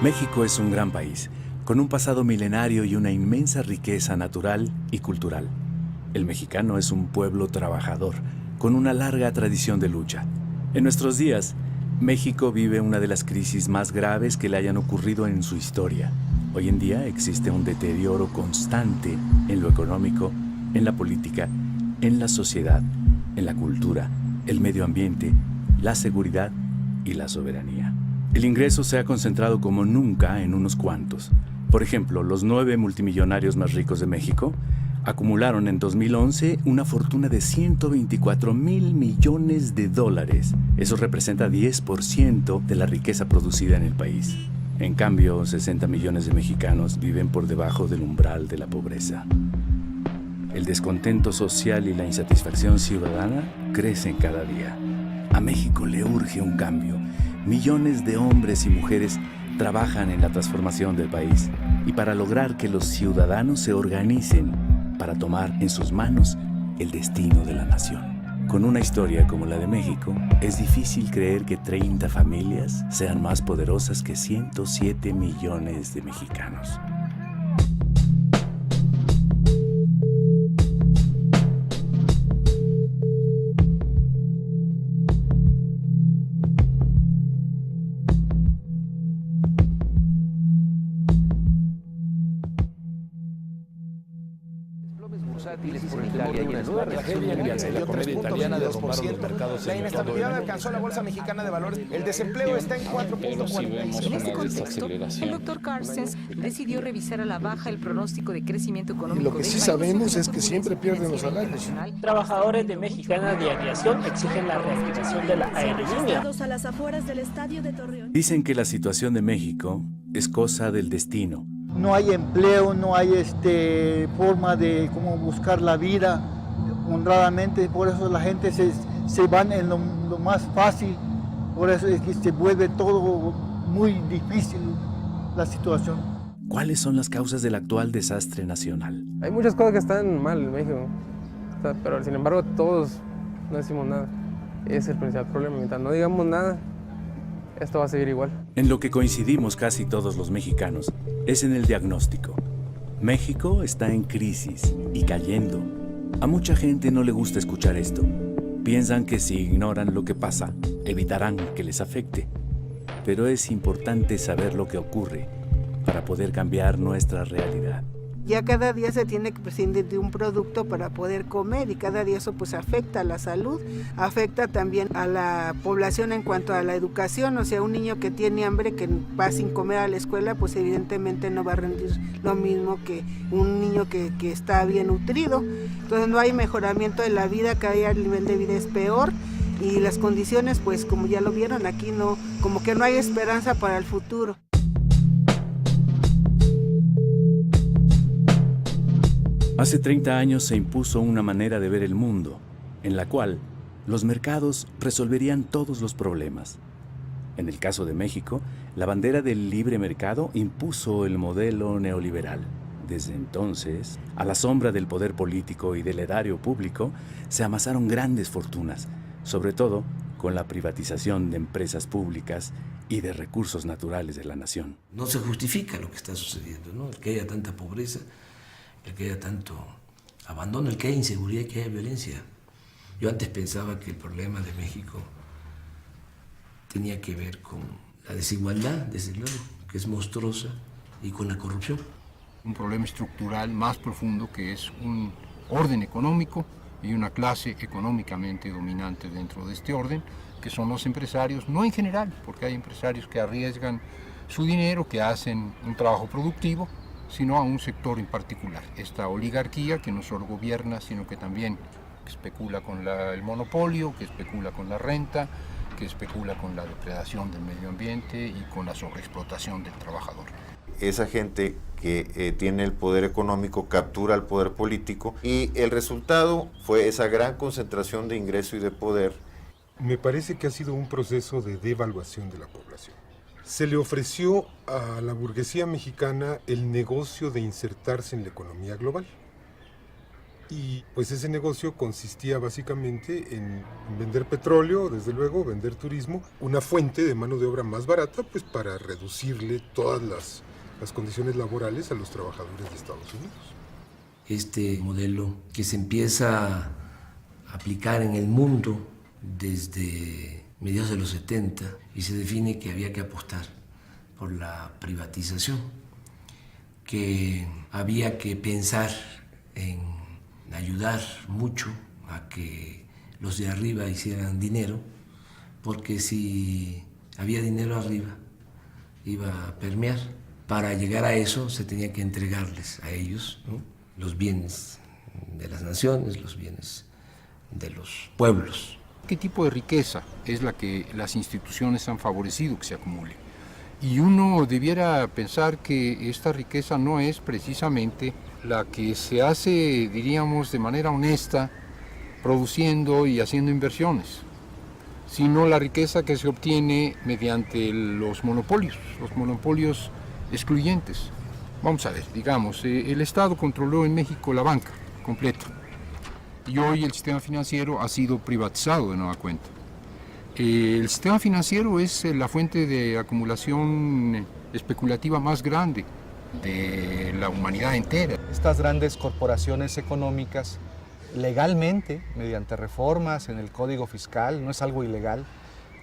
México es un gran país, con un pasado milenario y una inmensa riqueza natural y cultural. El mexicano es un pueblo trabajador, con una larga tradición de lucha. En nuestros días, México vive una de las crisis más graves que le hayan ocurrido en su historia. Hoy en día existe un deterioro constante en lo económico, en la política, en la sociedad, en la cultura, el medio ambiente, la seguridad y la soberanía. El ingreso se ha concentrado como nunca en unos cuantos. Por ejemplo, los 9 multimillonarios más ricos de México acumularon en 2011 una fortuna de 124,000 millones de dólares. Eso representa 10% de la riqueza producida en el país. En cambio, 60 millones de mexicanos viven por debajo del umbral de la pobreza. El descontento social y la insatisfacción ciudadana crecen cada día. A México le urge un cambio. Millones de hombres y mujeres trabajan en la transformación del país y para lograr que los ciudadanos se organicen para tomar en sus manos el destino de la nación. Con una historia como la de México, es difícil creer que 30 familias sean más poderosas que 107 millones de mexicanos. Por Italia y una nueva tragedia en la comedia italiana derrumbaron los mercados. La inestabilidad alcanzó la Bolsa Mexicana de Valores. El desempleo está en 4.46. En este contexto, el doctor Carstens decidió revisar a la baja el pronóstico de crecimiento económico. Y lo que sí sabemos es que siempre pierden los salarios. Trabajadores de Mexicana de Aviación exigen la reactivación de la aerolínea. A las afueras del estadio de Torreón. Dicen que la situación de México es cosa del destino. No hay empleo, no hay forma de cómo buscar la vida honradamente, por eso la gente se van en lo más fácil, por eso es que se vuelve todo muy difícil la situación. ¿Cuáles son las causas del actual desastre nacional? Hay muchas cosas que están mal en México, pero sin embargo todos no decimos nada. Ese es el principal problema, mientras no digamos nada, esto va a seguir igual. En lo que coincidimos casi todos los mexicanos es en el diagnóstico. México está en crisis y cayendo. A mucha gente no le gusta escuchar esto. Piensan que si ignoran lo que pasa, evitarán que les afecte. Pero es importante saber lo que ocurre para poder cambiar nuestra realidad. Ya cada día se tiene que prescindir de un producto para poder comer y cada día eso pues afecta a la salud, afecta también a la población en cuanto a la educación, o sea, un niño que tiene hambre, que va sin comer a la escuela, pues evidentemente no va a rendir lo mismo que un niño que está bien nutrido. Entonces no hay mejoramiento de la vida, cada día el nivel de vida es peor y las condiciones pues como ya lo vieron aquí no, como que no hay esperanza para el futuro. Hace 30 años se impuso una manera de ver el mundo, en la cual los mercados resolverían todos los problemas. En el caso de México, la bandera del libre mercado impuso el modelo neoliberal. Desde entonces, a la sombra del poder político y del erario público, se amasaron grandes fortunas, sobre todo con la privatización de empresas públicas y de recursos naturales de la nación. No se justifica lo que está sucediendo, ¿no? El que haya tanta pobreza, el que haya tanto abandono, el que haya inseguridad, el que haya violencia. Yo antes pensaba que el problema de México tenía que ver con la desigualdad, desde luego, que es monstruosa, y con la corrupción. Un problema estructural más profundo que es un orden económico y una clase económicamente dominante dentro de este orden, que son los empresarios, no en general, porque hay empresarios que arriesgan su dinero, que hacen un trabajo productivo, sino a un sector en particular. Esta oligarquía que no solo gobierna, sino que también especula con el monopolio, que especula con la renta, que especula con la depredación del medio ambiente y con la sobreexplotación del trabajador. Esa gente que tiene el poder económico captura el poder político y el resultado fue esa gran concentración de ingreso y de poder. Me parece que ha sido un proceso de devaluación de la población. Se le ofreció a la burguesía mexicana el negocio de insertarse en la economía global. Y pues ese negocio consistía básicamente en vender petróleo, desde luego, vender turismo, una fuente de mano de obra más barata, pues para reducirle todas las condiciones laborales a los trabajadores de Estados Unidos. Este modelo que se empieza a aplicar en el mundo desde mediados de los 70 y se define que había que apostar por la privatización, que había que pensar en ayudar mucho a que los de arriba hicieran dinero, porque si había dinero arriba iba a permear. Para llegar a eso se tenía que entregarles a ellos, ¿no?, los bienes de las naciones, los bienes de los pueblos. ¿Qué tipo de riqueza es la que las instituciones han favorecido que se acumule? Y uno debiera pensar que esta riqueza no es precisamente la que se hace, diríamos, de manera honesta, produciendo y haciendo inversiones, sino la riqueza que se obtiene mediante los monopolios excluyentes. Vamos a ver, digamos, el Estado controló en México la banca completa y hoy el sistema financiero ha sido privatizado de nueva cuenta. El sistema financiero es la fuente de acumulación especulativa más grande de la humanidad entera. Estas grandes corporaciones económicas, legalmente, mediante reformas en el Código Fiscal, no es algo ilegal,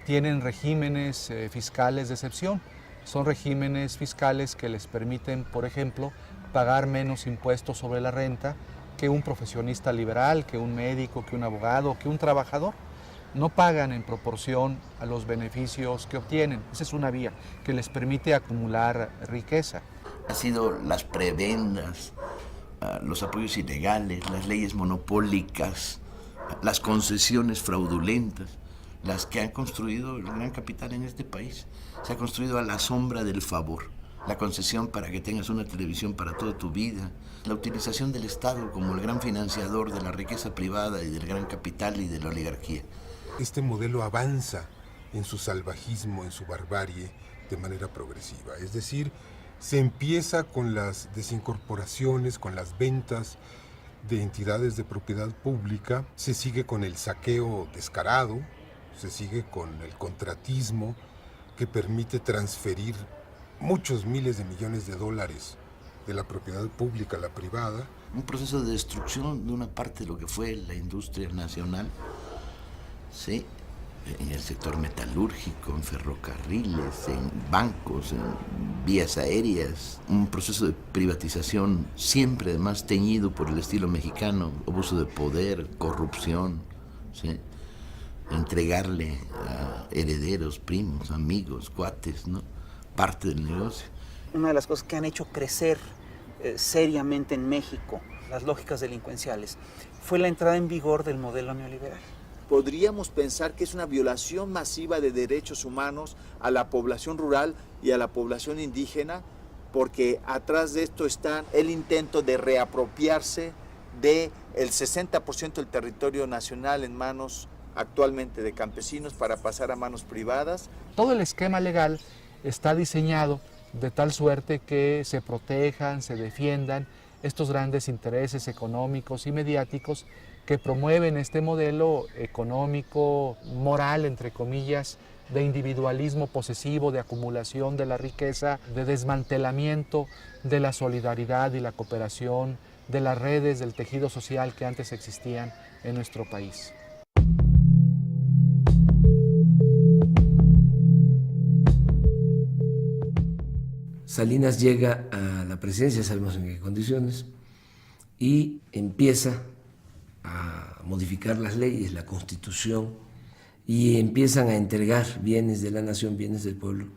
tienen regímenes fiscales de excepción. Son regímenes fiscales que les permiten, por ejemplo, pagar menos impuestos sobre la renta que un profesionista liberal, que un médico, que un abogado, que un trabajador. No pagan en proporción a los beneficios que obtienen. Esa es una vía que les permite acumular riqueza. Han sido las prebendas, los apoyos ilegales, las leyes monopólicas, las concesiones fraudulentas, las que han construido el gran capital en este país. Se ha construido a la sombra del favor. La concesión para que tengas una televisión para toda tu vida, la utilización del Estado como el gran financiador de la riqueza privada y del gran capital y de la oligarquía. Este modelo avanza en su salvajismo, en su barbarie, de manera progresiva. Es decir, se empieza con las desincorporaciones, con las ventas de entidades de propiedad pública, se sigue con el saqueo descarado, se sigue con el contratismo que permite transferir muchos miles de millones de dólares de la propiedad pública a la privada. Un proceso de destrucción de una parte de lo que fue la industria nacional, ¿sí?, en el sector metalúrgico, en ferrocarriles, en bancos, en vías aéreas. Un proceso de privatización siempre además teñido por el estilo mexicano, abuso de poder, corrupción, ¿sí?, entregarle a herederos, primos, amigos, cuates, ¿no?, parte del negocio. Una de las cosas que han hecho crecer seriamente en México las lógicas delincuenciales fue la entrada en vigor del modelo neoliberal. Podríamos pensar que es una violación masiva de derechos humanos a la población rural y a la población indígena, porque atrás de esto está el intento de reapropiarse del 60% del territorio nacional en manos actualmente de campesinos para pasar a manos privadas. Todo el esquema legal está diseñado de tal suerte que se protejan, se defiendan estos grandes intereses económicos y mediáticos que promueven este modelo económico, moral, entre comillas, de individualismo posesivo, de acumulación de la riqueza, de desmantelamiento de la solidaridad y la cooperación, de las redes del tejido social que antes existían en nuestro país. Salinas llega a la presidencia, sabemos en qué condiciones, y empieza a modificar las leyes, la Constitución, y empiezan a entregar bienes de la nación, bienes del pueblo,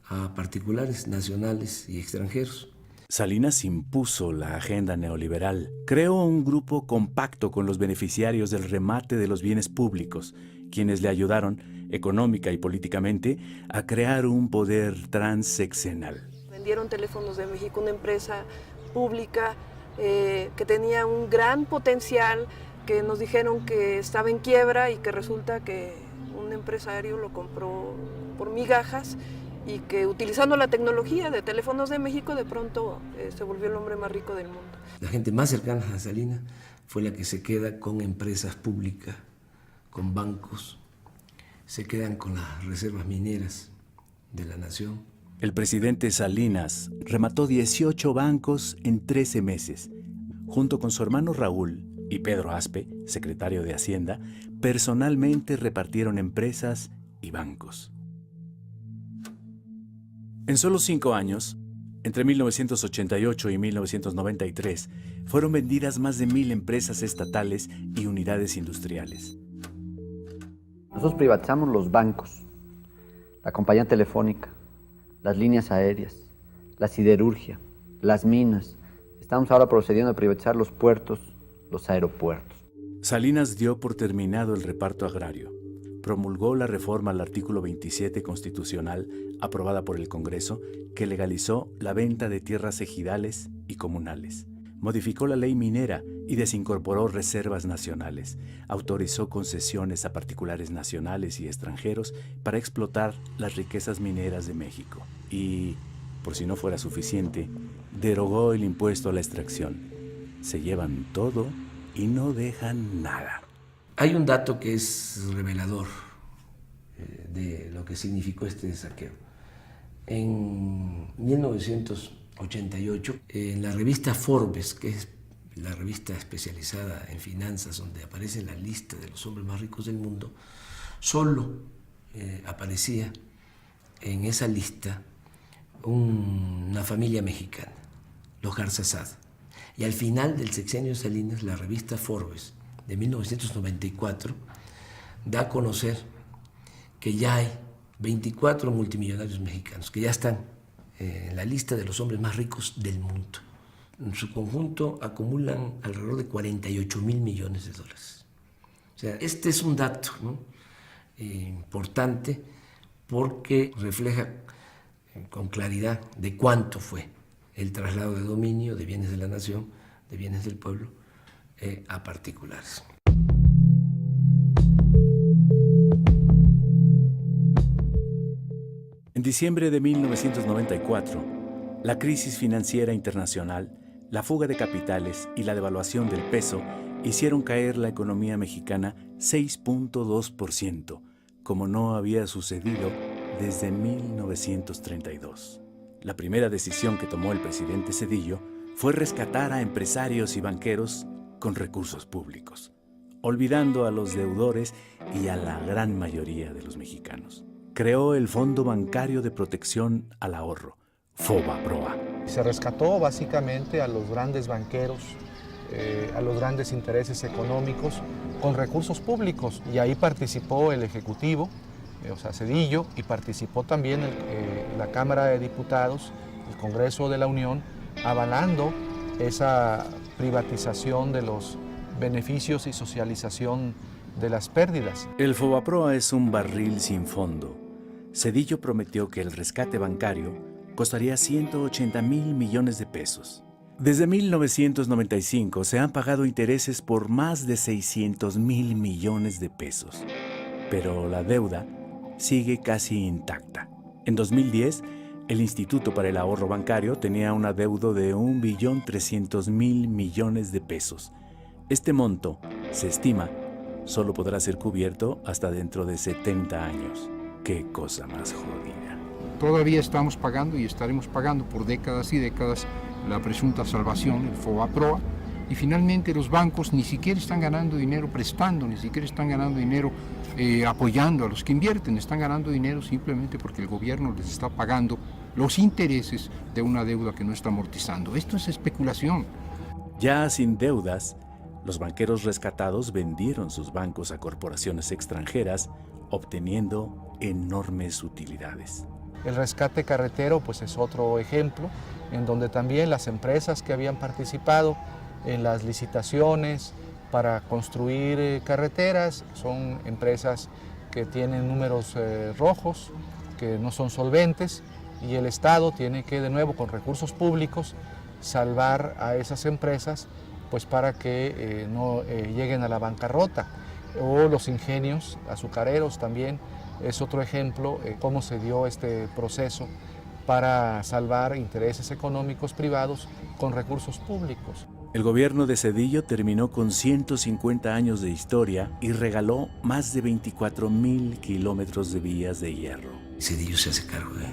a particulares, nacionales y extranjeros. Salinas impuso la agenda neoliberal, creó un grupo compacto con los beneficiarios del remate de los bienes públicos, quienes le ayudaron, económica y políticamente, a crear un poder transeccional. Vendieron Teléfonos de México, una empresa pública que tenía un gran potencial, que nos dijeron que estaba en quiebra y que resulta que un empresario lo compró por migajas y que utilizando la tecnología de Teléfonos de México de pronto se volvió el hombre más rico del mundo. La gente más cercana a Salinas fue la que se queda con empresas públicas, con bancos, se quedan con las reservas mineras de la nación. El presidente Salinas remató 18 bancos en 13 meses. Junto con su hermano Raúl y Pedro Aspe, secretario de Hacienda, personalmente repartieron empresas y bancos. En solo 5 años, entre 1988 y 1993, fueron vendidas más de 1,000 empresas estatales y unidades industriales. Nosotros privatizamos los bancos, la compañía telefónica, las líneas aéreas, la siderurgia, las minas. Estamos ahora procediendo a privatizar los puertos, los aeropuertos. Salinas dio por terminado el reparto agrario. Promulgó la reforma al artículo 27 constitucional aprobada por el Congreso que legalizó la venta de tierras ejidales y comunales. Modificó la ley minera y desincorporó reservas nacionales. Autorizó concesiones a particulares nacionales y extranjeros para explotar las riquezas mineras de México. Y, por si no fuera suficiente, derogó el impuesto a la extracción. Se llevan todo y no dejan nada. Hay un dato que es revelador de lo que significó este saqueo. En 1988, en la revista Forbes, que es la revista especializada en finanzas, donde aparece la lista de los hombres más ricos del mundo, solo aparecía en esa lista una familia mexicana, los Garzazad. Y al final del sexenio de Salinas, la revista Forbes de 1994 da a conocer que ya hay 24 multimillonarios mexicanos que ya están en la lista de los hombres más ricos del mundo. En su conjunto acumulan alrededor de 48,000 millones de dólares. O sea, este es un dato, ¿no? Importante porque refleja con claridad de cuánto fue el traslado de dominio de bienes de la nación, de bienes del pueblo, a particulares. En diciembre de 1994, la crisis financiera internacional, la fuga de capitales y la devaluación del peso hicieron caer la economía mexicana 6.2%, como no había sucedido desde 1932. La primera decisión que tomó el presidente Zedillo fue rescatar a empresarios y banqueros con recursos públicos, olvidando a los deudores y a la gran mayoría de los mexicanos. Creó el Fondo Bancario de Protección al Ahorro, FOBAPROA. Se rescató básicamente a los grandes banqueros, a los grandes intereses económicos con recursos públicos, y ahí participó el Ejecutivo, o sea, Zedillo, y participó también la Cámara de Diputados, el Congreso de la Unión, avalando esa privatización de los beneficios y socialización de las pérdidas. El FOBAPROA es un barril sin fondo. Zedillo prometió que el rescate bancario costaría 180,000 millones de pesos. Desde 1995 se han pagado intereses por más de 600,000 millones de pesos, pero la deuda sigue casi intacta. En 2010, el Instituto para el Ahorro Bancario tenía un adeudo de 1.300.000 millones de pesos. Este monto, se estima, solo podrá ser cubierto hasta dentro de 70 años. ¡Qué cosa más jodida! Todavía estamos pagando y estaremos pagando por décadas y décadas la presunta salvación, el FOBAPROA, y finalmente los bancos ni siquiera están ganando dinero prestando, ni siquiera están ganando dinero apoyando a los que invierten, están ganando dinero simplemente porque el gobierno les está pagando los intereses de una deuda que no está amortizando. Esto es especulación. Ya sin deudas, los banqueros rescatados vendieron sus bancos a corporaciones extranjeras, obteniendo enormes utilidades. El rescate carretero pues es otro ejemplo en donde también las empresas que habían participado en las licitaciones para construir carreteras son empresas que tienen números rojos, que no son solventes, y el Estado tiene que de nuevo con recursos públicos salvar a esas empresas pues para que no lleguen a la bancarrota. O los ingenios azucareros también es otro ejemplo cómo se dio este proceso para salvar intereses económicos privados con recursos públicos. El gobierno de Zedillo terminó con 150 años de historia y regaló más de 24,000 kilómetros de vías de hierro. Zedillo se hace cargo de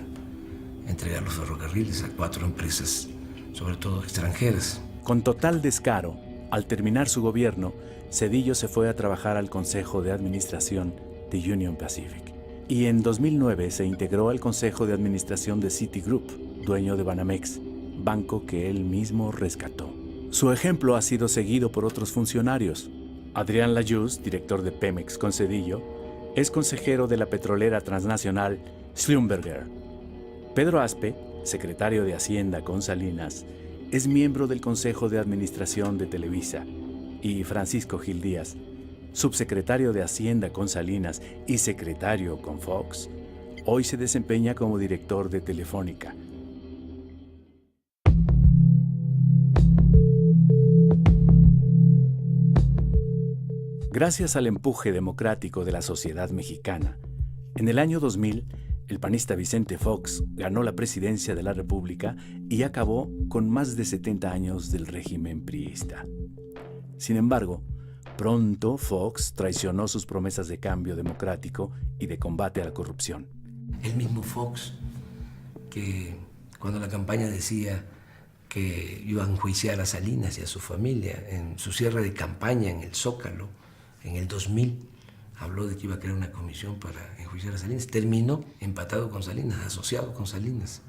entregar los ferrocarriles a 4 empresas, sobre todo extranjeras. Con total descaro, al terminar su gobierno, Zedillo se fue a trabajar al Consejo de Administración de Union Pacific. Y en 2009 se integró al Consejo de Administración de Citigroup, dueño de Banamex, banco que él mismo rescató. Su ejemplo ha sido seguido por otros funcionarios. Adrián Layuz, director de Pemex con Zedillo, es consejero de la petrolera transnacional Schlumberger. Pedro Aspe, secretario de Hacienda con Salinas, es miembro del Consejo de Administración de Televisa, y Francisco Gil Díaz, subsecretario de Hacienda con Salinas y secretario con Fox, hoy se desempeña como director de Telefónica. Gracias al empuje democrático de la sociedad mexicana, en el año 2000, el panista Vicente Fox ganó la presidencia de la República y acabó con más de 70 años del régimen priista. Sin embargo, pronto Fox traicionó sus promesas de cambio democrático y de combate a la corrupción. El mismo Fox, que cuando la campaña decía que iba a enjuiciar a Salinas y a su familia, en su cierre de campaña en el Zócalo, en el 2000, habló de que iba a crear una comisión para enjuiciar a Salinas. Terminó empatado con Salinas, asociado con Salinas,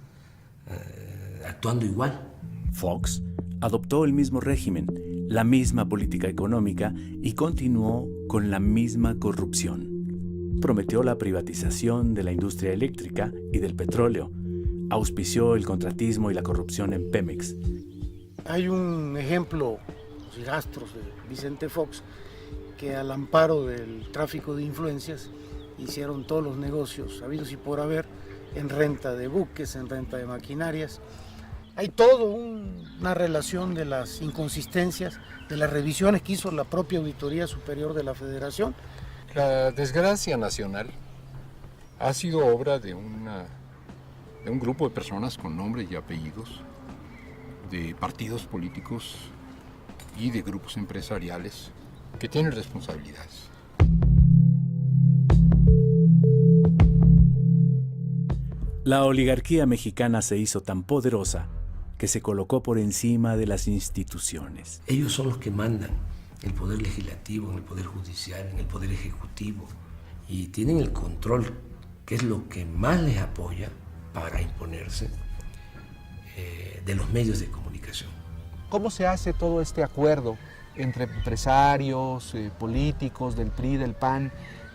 actuando igual. Fox adoptó el mismo régimen, la misma política económica y continuó con la misma corrupción. Prometió la privatización de la industria eléctrica y del petróleo. Auspició el contratismo y la corrupción en Pemex. Hay un ejemplo, los hijastros de Vicente Fox, que al amparo del tráfico de influencias hicieron todos los negocios habidos y por haber en renta de buques, en renta de maquinarias. Hay todo una relación de las inconsistencias, de las revisiones que hizo la propia Auditoría Superior de la Federación. La desgracia nacional ha sido obra de un grupo de personas con nombres y apellidos, de partidos políticos y de grupos empresariales que tienen responsabilidades. La oligarquía mexicana se hizo tan poderosa que se colocó por encima de las instituciones. Ellos son los que mandan en el poder legislativo, en el poder judicial, en el poder ejecutivo, y tienen el control, que es lo que más les apoya para imponerse, de los medios de comunicación. ¿Cómo se hace todo este acuerdo entre empresarios, políticos del PRI, del PAN,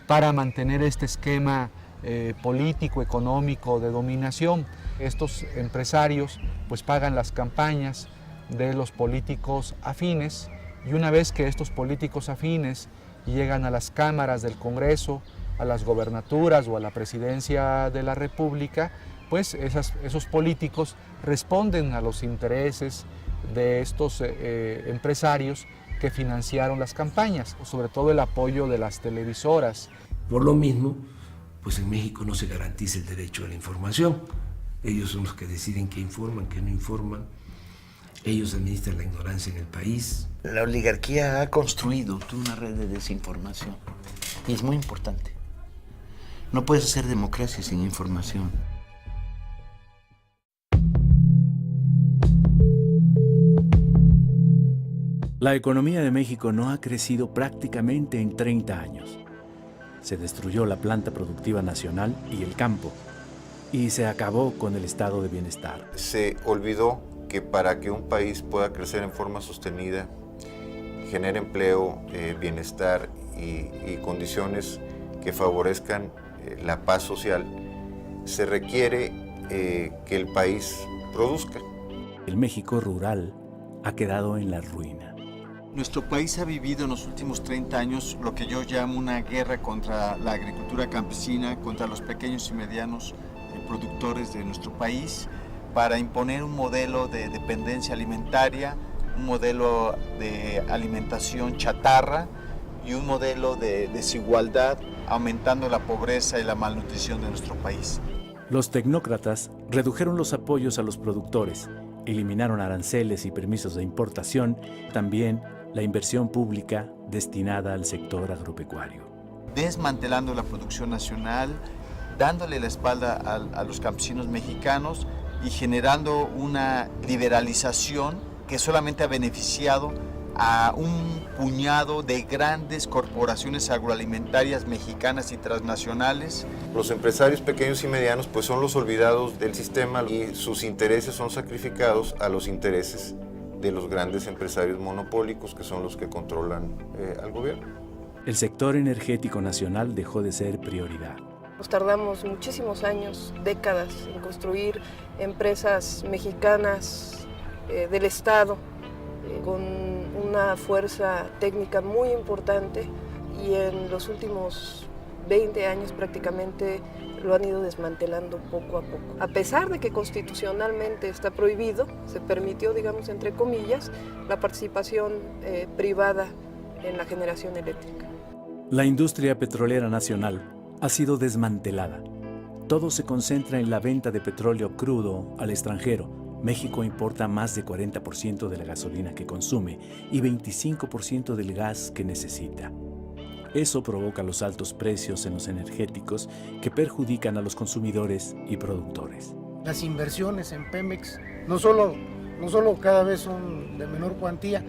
para mantener este esquema político, económico, de dominación? Estos empresarios pues pagan las campañas de los políticos afines, y una vez que estos políticos afines llegan a las cámaras del Congreso, a las gobernaturas o a la presidencia de la República, pues esos políticos responden a los intereses de estos empresarios que financiaron las campañas, sobre todo el apoyo de las televisoras. Por lo mismo, pues en México no se garantiza el derecho a la información. Ellos son los que deciden qué informan, qué no informan. Ellos administran la ignorancia en el país. La oligarquía ha construido toda una red de desinformación y es muy importante. No puedes hacer democracia sin información. La economía de México no ha crecido prácticamente en 30 años. Se destruyó la planta productiva nacional y el campo, y se acabó con el estado de bienestar. Se olvidó que para que un país pueda crecer en forma sostenida, genere empleo, bienestar y condiciones que favorezcan la paz social, se requiere que el país produzca. El México rural ha quedado en la ruina. Nuestro país ha vivido en los últimos 30 años lo que yo llamo una guerra contra la agricultura campesina, contra los pequeños y medianos productores de nuestro país, para imponer un modelo de dependencia alimentaria, un modelo de alimentación chatarra y un modelo de desigualdad, aumentando la pobreza y la malnutrición de nuestro país. Los tecnócratas redujeron los apoyos a los productores, eliminaron aranceles y permisos de importación, también la inversión pública destinada al sector agropecuario. Desmantelando la producción nacional, dándole la espalda a los campesinos mexicanos y generando una liberalización que solamente ha beneficiado a un puñado de grandes corporaciones agroalimentarias mexicanas y transnacionales. Los empresarios pequeños y medianos pues son los olvidados del sistema y sus intereses son sacrificados a los intereses de los grandes empresarios monopólicos que son los que controlan al gobierno. El sector energético nacional dejó de ser prioridad. Nos tardamos muchísimos años, décadas, en construir empresas mexicanas del Estado con una fuerza técnica muy importante, y en los últimos 20 años prácticamente lo han ido desmantelando poco a poco. A pesar de que constitucionalmente está prohibido, se permitió, digamos, entre comillas, la participación privada en la generación eléctrica. La industria petrolera nacional ha sido desmantelada. Todo se concentra en la venta de petróleo crudo al extranjero. México importa más de 40% de la gasolina que consume y 25% del gas que necesita. Eso provoca los altos precios en los energéticos que perjudican a los consumidores y productores. Las inversiones en Pemex no solo cada vez son de menor cuantía,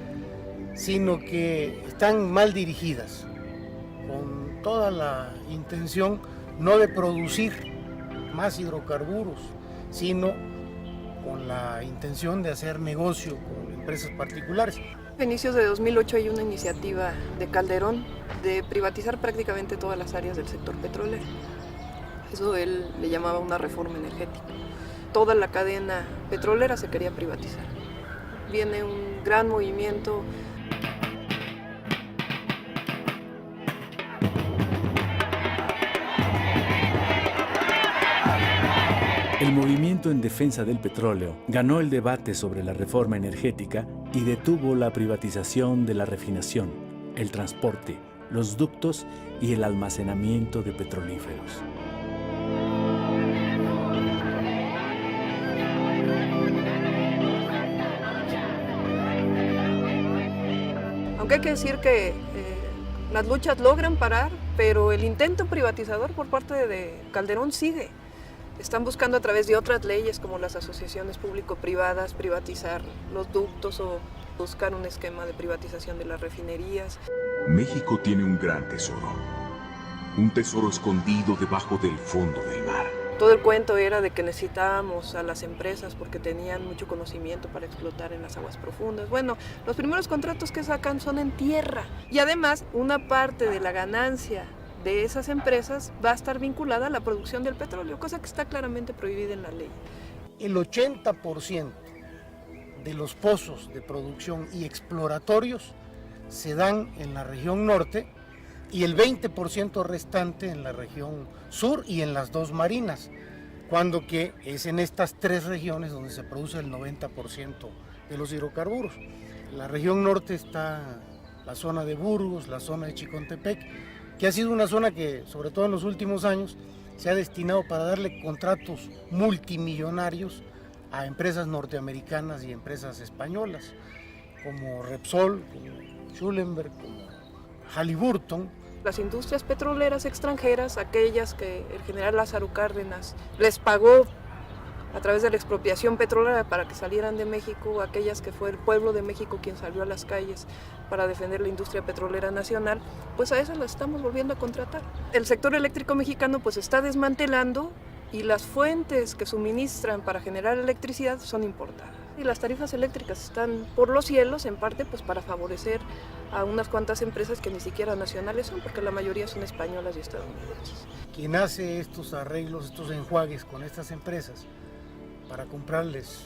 sino que están mal dirigidas, con toda la intención no de producir más hidrocarburos, sino con la intención de hacer negocio con empresas particulares. A inicios de 2008 hay una iniciativa de Calderón de privatizar prácticamente todas las áreas del sector petrolero. Eso él le llamaba una reforma energética. Toda la cadena petrolera se quería privatizar. Viene un gran movimiento. El movimiento en defensa del petróleo ganó el debate sobre la reforma energética y detuvo la privatización de la refinación, el transporte, los ductos y el almacenamiento de petrolíferos. Aunque hay que decir que las luchas logran parar, pero el intento privatizador por parte de Calderón sigue. Están buscando a través de otras leyes como las asociaciones público-privadas privatizar los ductos o buscar un esquema de privatización de las refinerías. México tiene un gran tesoro, un tesoro escondido debajo del fondo del mar. Todo el cuento era de que necesitábamos a las empresas porque tenían mucho conocimiento para explotar en las aguas profundas. Bueno, los primeros contratos que sacan son en tierra y además una parte de la ganancia de esas empresas va a estar vinculada a la producción del petróleo, cosa que está claramente prohibida en la ley. El 80% de los pozos de producción y exploratorios se dan en la región norte y el 20% restante en la región sur y en las dos marinas, cuando que es en estas tres regiones donde se produce el 90% de los hidrocarburos. En la región norte está la zona de Burgos, la zona de Chicontepec, que ha sido una zona que, sobre todo en los últimos años, se ha destinado para darle contratos multimillonarios a empresas norteamericanas y empresas españolas, como Repsol, como Schulenberg, como Halliburton. Las industrias petroleras extranjeras, aquellas que el general Lázaro Cárdenas les pagó a través de la expropiación petrolera para que salieran de México, aquellas que fue el pueblo de México quien salió a las calles para defender la industria petrolera nacional, pues a esas las estamos volviendo a contratar. El sector eléctrico mexicano pues está desmantelando y las fuentes que suministran para generar electricidad son importadas. Y las tarifas eléctricas están por los cielos, en parte pues para favorecer a unas cuantas empresas que ni siquiera nacionales son, porque la mayoría son españolas y estadounidenses. Quien hace estos arreglos, estos enjuagues con estas empresas para comprarles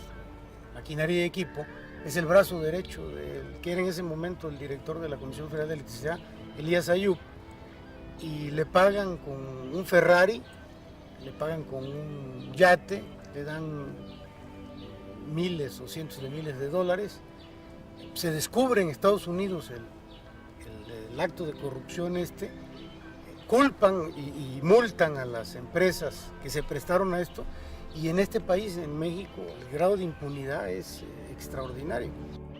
maquinaria y equipo, es el brazo derecho del que era en ese momento el director de la Comisión Federal de Electricidad, Elías Ayub, y le pagan con un Ferrari, le pagan con un yate, le dan miles o cientos de miles de dólares. Se descubre en Estados Unidos el acto de corrupción culpan y multan a las empresas que se prestaron a esto, Y en este país, en México, el grado de impunidad es extraordinario.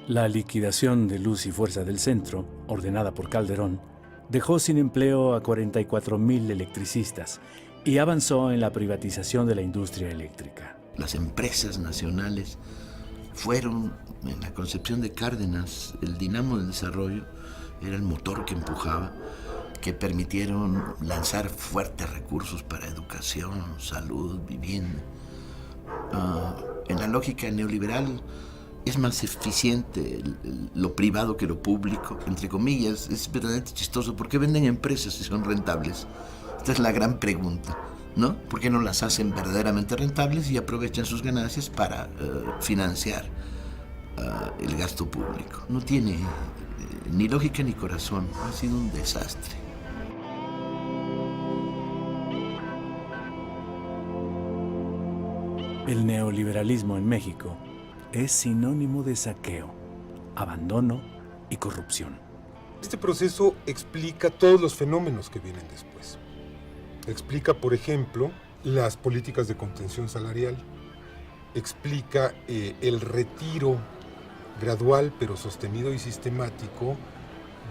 La liquidación de Luz y Fuerza del Centro, ordenada por Calderón, dejó sin empleo a 44,000 electricistas y avanzó en la privatización de la industria eléctrica. Las empresas nacionales fueron, en la concepción de Cárdenas, el dinamo del desarrollo, era el motor que empujaba, que permitieron lanzar fuertes recursos para educación, salud, vivienda. En la lógica neoliberal es más eficiente lo privado que lo público, entre comillas. Es verdaderamente chistoso. ¿Por qué venden empresas si son rentables? Esta es la gran pregunta, ¿no? ¿Por qué no las hacen verdaderamente rentables y aprovechan sus ganancias para financiar el gasto público? No tiene ni lógica ni corazón. Ha sido un desastre. El neoliberalismo en México es sinónimo de saqueo, abandono y corrupción. Este proceso explica todos los fenómenos que vienen después. Explica, por ejemplo, las políticas de contención salarial. Explica el retiro gradual pero sostenido y sistemático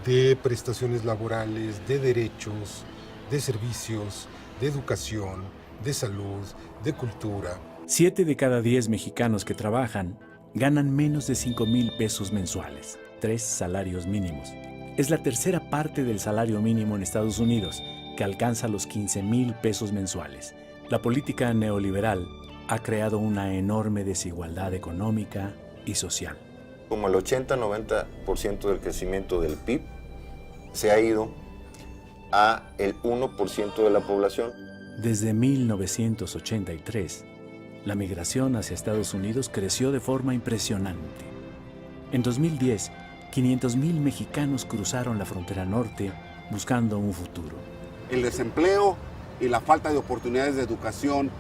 de prestaciones laborales, de derechos, de servicios, de educación, de salud, de cultura. 7 de cada 10 mexicanos que trabajan ganan menos de 5,000 pesos mensuales, 3 salarios mínimos. Es la tercera parte del salario mínimo en Estados Unidos, que alcanza los 15,000 pesos mensuales. La política neoliberal ha creado una enorme desigualdad económica y social. Como el 80-90% del crecimiento del PIB se ha ido a el 1% de la población. Desde 1983, la migración hacia Estados Unidos creció de forma impresionante. En 2010, 500,000 mexicanos cruzaron la frontera norte buscando un futuro. El desempleo y la falta de oportunidades de educación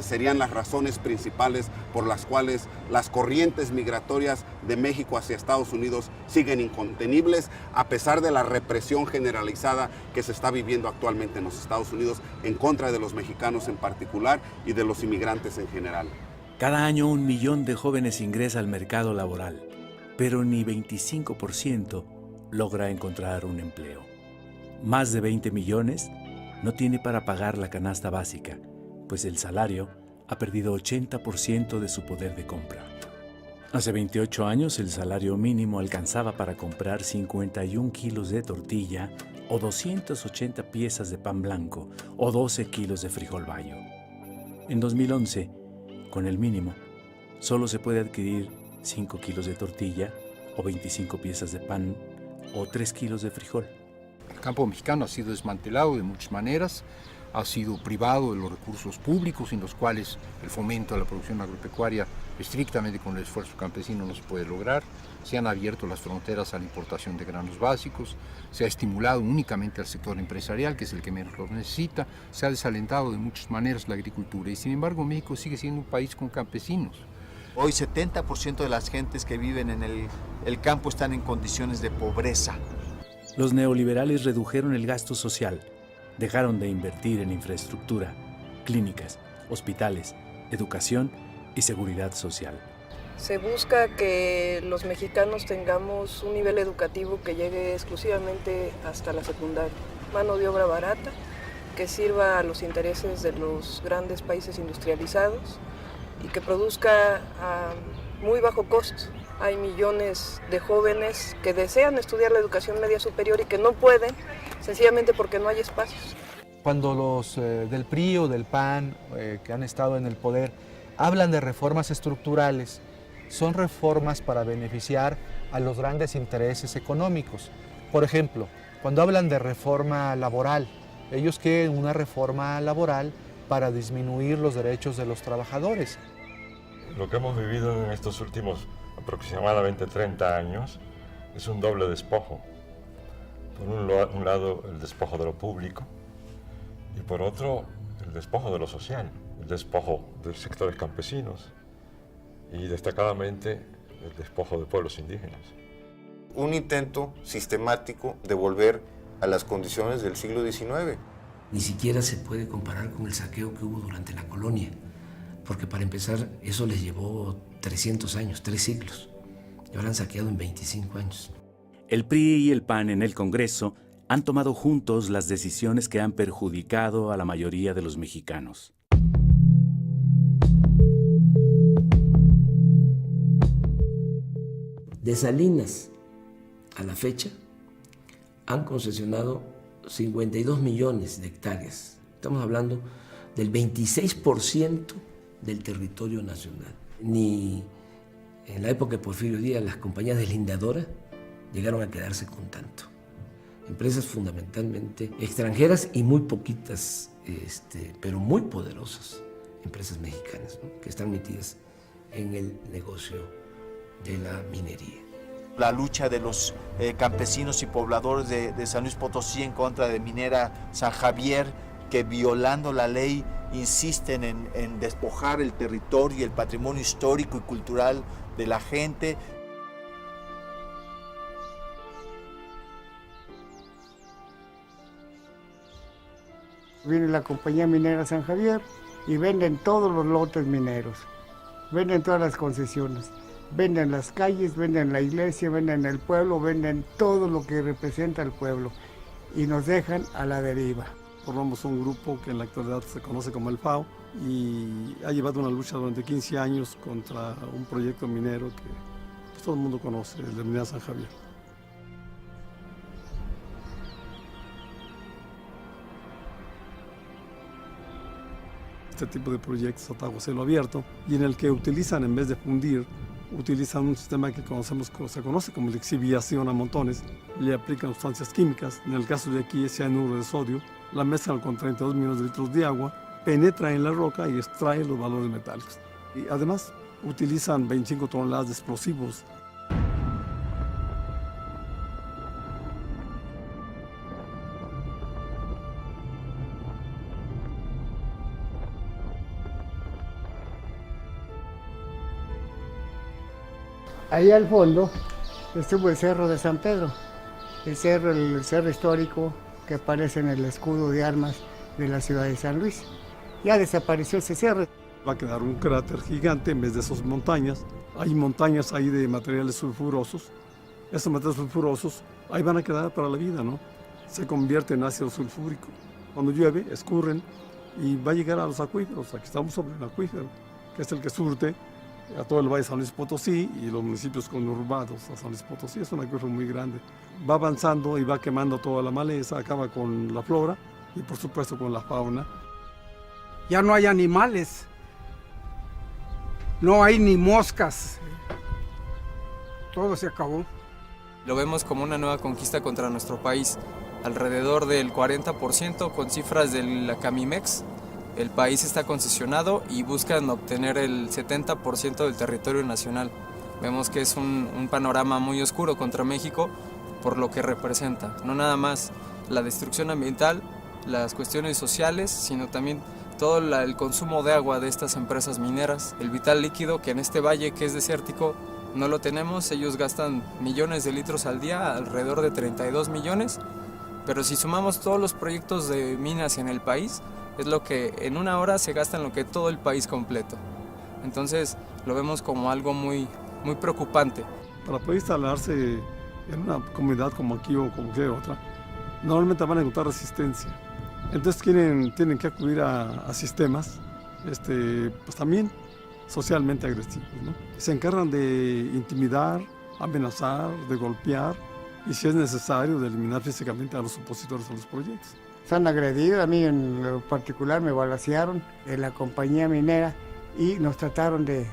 serían las razones principales por las cuales las corrientes migratorias de México hacia Estados Unidos siguen incontenibles, a pesar de la represión generalizada que se está viviendo actualmente en los Estados Unidos en contra de los mexicanos en particular y de los inmigrantes en general. Cada año 1 millón de jóvenes ingresa al mercado laboral, pero ni 25% logra encontrar un empleo. Más de 20 millones no tiene para pagar la canasta básica, pues el salario ha perdido 80% de su poder de compra. Hace 28 años el salario mínimo alcanzaba para comprar 51 kilos de tortilla o 280 piezas de pan blanco o 12 kilos de frijol bayo. En 2011, con el mínimo, solo se puede adquirir 5 kilos de tortilla o 25 piezas de pan o 3 kilos de frijol. El campo mexicano ha sido desmantelado de muchas maneras, ha sido privado de los recursos públicos en los cuales el fomento de la producción agropecuaria estrictamente con el esfuerzo campesino no se puede lograr. Se han abierto las fronteras a la importación de granos básicos, se ha estimulado únicamente al sector empresarial, que es el que menos lo necesita, se ha desalentado de muchas maneras la agricultura y sin embargo México sigue siendo un país con campesinos. Hoy 70% de las gentes que viven en el campo están en condiciones de pobreza. Los neoliberales redujeron el gasto social, dejaron de invertir en infraestructura, clínicas, hospitales, educación y seguridad social. Se busca que los mexicanos tengamos un nivel educativo que llegue exclusivamente hasta la secundaria. Mano de obra barata, que sirva a los intereses de los grandes países industrializados y que produzca a muy bajo costo. Hay millones de jóvenes que desean estudiar la educación media superior y que no pueden, sencillamente porque no hay espacios. Cuando los del PRI o del PAN, que han estado en el poder, hablan de reformas estructurales, son reformas para beneficiar a los grandes intereses económicos. Por ejemplo, cuando hablan de reforma laboral, ellos quieren una reforma laboral para disminuir los derechos de los trabajadores. Lo que hemos vivido en estos últimos aproximadamente 30 años es un doble despojo. Por un lado, el despojo de lo público y por otro, el despojo de lo social, el despojo de sectores campesinos y destacadamente el despojo de pueblos indígenas. Un intento sistemático de volver a las condiciones del siglo XIX. Ni siquiera se puede comparar con el saqueo que hubo durante la colonia. porque para empezar eso les llevó 300 años, 3 siglos, y ahora han saqueado en 25 años. El PRI y el PAN en el Congreso han tomado juntos las decisiones que han perjudicado a la mayoría de los mexicanos. De Salinas a la fecha han concesionado 52 millones de hectáreas. Estamos hablando del 26% del territorio nacional. Ni en la época de Porfirio Díaz las compañías deslindadoras llegaron a quedarse con tanto. Empresas fundamentalmente extranjeras y muy poquitas, pero muy poderosas empresas mexicanas, ¿no?, que están metidas en el negocio de la minería. La lucha de los campesinos y pobladores de San Luis Potosí en contra de Minera San Javier, que violando la ley insisten en despojar el territorio y el patrimonio histórico y cultural de la gente. Viene la compañía minera San Javier y venden todos los lotes mineros, venden todas las concesiones, venden las calles, venden la iglesia, venden el pueblo, venden todo lo que representa el pueblo y nos dejan a la deriva. Formamos un grupo que en la actualidad se conoce como el FAO y ha llevado una lucha durante 15 años contra un proyecto minero que pues, todo el mundo conoce, el de Minera San Javier. Este tipo de proyectos a bajo cielo abierto y en el que utilizan, en vez de fundir, utilizan un sistema que se conoce como lixiviación a montones, le aplican sustancias químicas, en el caso de aquí es cianuro de sodio, la mezclan con 32 millones de litros de agua, penetra en la roca y extrae los valores metálicos. Y además utilizan 25 toneladas de explosivos. Ahí al fondo estuvo el Cerro de San Pedro, el cerro histórico que aparece en el escudo de armas de la ciudad de San Luis. Ya desapareció ese cerro. Va a quedar un cráter gigante en vez de esas montañas. Hay montañas ahí de materiales sulfurosos. Esos materiales sulfurosos ahí van a quedar para la vida, ¿no? Se convierten en ácido sulfúrico. Cuando llueve, escurren y va a llegar a los acuíferos. Aquí estamos sobre un acuífero, que es el que surte a todo el Valle de San Luis Potosí y los municipios conurbados a San Luis Potosí. Es un acuífero muy grande. Va avanzando y va quemando toda la maleza, acaba con la flora y por supuesto con la fauna. Ya no hay animales, no hay ni moscas, todo se acabó. Lo vemos como una nueva conquista contra nuestro país, alrededor del 40% con cifras de la Camimex. El país está concesionado y buscan obtener el 70% del territorio nacional. Vemos que es un panorama muy oscuro contra México por lo que representa. No nada más la destrucción ambiental, las cuestiones sociales, sino también todo el consumo de agua de estas empresas mineras. El vital líquido que en este valle que es desértico no lo tenemos. Ellos gastan millones de litros al día, alrededor de 32 millones. Pero si sumamos todos los proyectos de minas en el país, es lo que en una hora se gasta en lo que todo el país completo. Entonces lo vemos como algo muy, muy preocupante. Para poder instalarse en una comunidad como aquí o como cualquier otra, normalmente van a encontrar resistencia. Entonces tienen que acudir a sistemas pues también socialmente agresivos, ¿no? Se encargan de intimidar, amenazar, de golpear y si es necesario de eliminar físicamente a los opositores a los proyectos. Se han agredido, a mí en lo particular me balacearon en la compañía minera y nos trataron de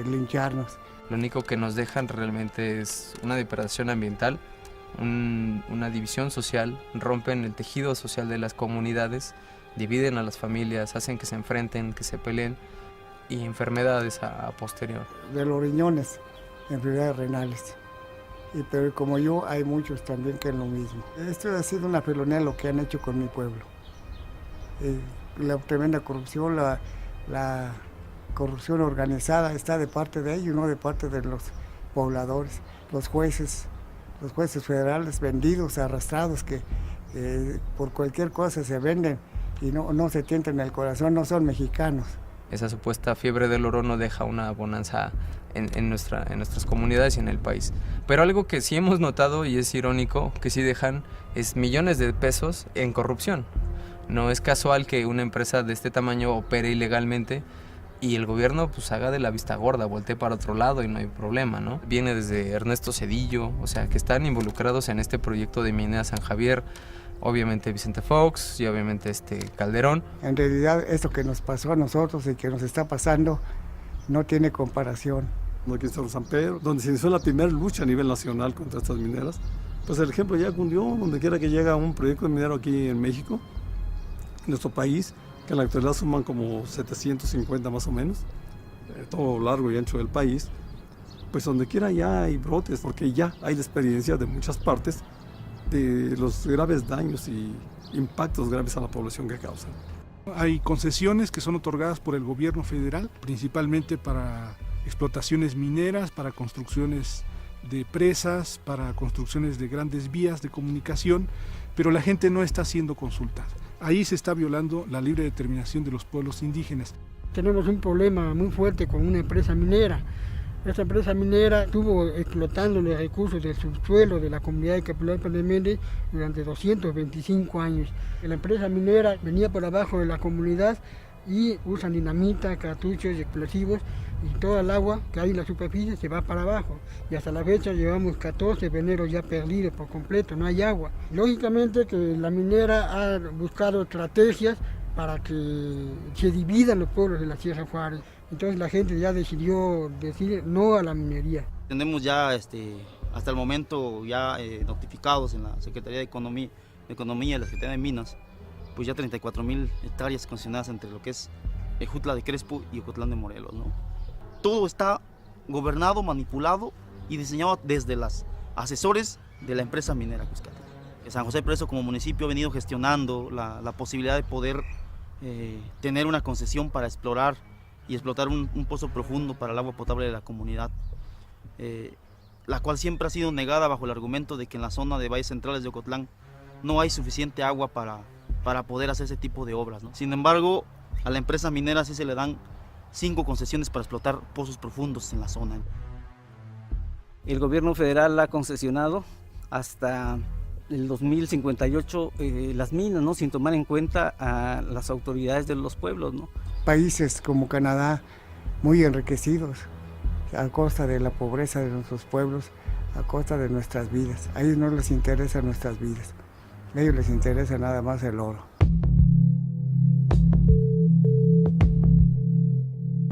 lincharnos. Lo único que nos dejan realmente es una depredación ambiental, una división social, rompen el tejido social de las comunidades, dividen a las familias, hacen que se enfrenten, que se peleen y enfermedades a posterior. De los riñones, enfermedades renales. Pero como yo, hay muchos también que es lo mismo. Esto ha sido una felonía lo que han hecho con mi pueblo. La tremenda corrupción, la corrupción organizada está de parte de ellos, no de parte de los pobladores. Los jueces federales vendidos, arrastrados, que por cualquier cosa se venden y no se tientan el corazón, no son mexicanos. esa supuesta fiebre del oro no deja una bonanza en nuestras comunidades y en el país. Pero algo que sí hemos notado, y es irónico, que sí dejan, es millones de pesos en corrupción. No es casual que una empresa de este tamaño opere ilegalmente y el gobierno pues haga de la vista gorda, voltee para otro lado y no hay problema, ¿no? Viene desde Ernesto Zedillo, o sea, que están involucrados en este proyecto de minera San Javier, obviamente Vicente Fox y obviamente Calderón. En realidad esto que nos pasó a nosotros y que nos está pasando no tiene comparación. Aquí está San Pedro, donde se inició la primera lucha a nivel nacional contra estas mineras. Pues el ejemplo ya cundió, donde quiera que llega un proyecto de minero aquí en México, en nuestro país, que en la actualidad suman como 750 más o menos, todo largo y ancho del país, pues donde quiera ya hay brotes, porque ya hay la experiencia de muchas partes de los graves daños y impactos graves a la población que causan. Hay concesiones que son otorgadas por el gobierno federal, principalmente para explotaciones mineras, para construcciones de presas, para construcciones de grandes vías de comunicación, pero la gente no está siendo consultada. Ahí se está violando la libre determinación de los pueblos indígenas. Tenemos un problema muy fuerte con una empresa minera. Esta empresa minera estuvo explotando los recursos del subsuelo de la comunidad de Capilapa de Méndez durante 225 años. La empresa minera venía por abajo de la comunidad y usan dinamita, cartuchos, explosivos, y toda el agua que hay en la superficie se va para abajo. Y hasta la fecha llevamos 14 veneros ya perdidos por completo, no hay agua. Lógicamente que la minera ha buscado estrategias para que se dividan los pueblos de la Sierra Juárez. Entonces la gente ya decidió decir no a la minería. Tenemos ya hasta el momento ya notificados en la Secretaría de Economía y la Secretaría de Minas, pues ya 34,000 hectáreas concesionadas entre lo que es Ejutla de Crespo y Ocotlán de Morelos, ¿no? Todo está gobernado, manipulado y diseñado desde los asesores de la empresa minera Cuscatlán. San José Preso como municipio ha venido gestionando la posibilidad de poder tener una concesión para explorar y explotar un pozo profundo para el agua potable de la comunidad, la cual siempre ha sido negada bajo el argumento de que en la zona de valles centrales de Ocotlán no hay suficiente agua para poder hacer ese tipo de obras, ¿no? Sin embargo, a la empresa minera sí se le dan 5 concesiones para explotar pozos profundos en la zona. El gobierno federal ha concesionado hasta el 2058 las minas, ¿no? Sin tomar en cuenta a las autoridades de los pueblos, ¿no? Países como Canadá muy enriquecidos a costa de la pobreza de nuestros pueblos, a costa de nuestras vidas. A ellos no les interesan nuestras vidas, a ellos les interesa nada más el oro.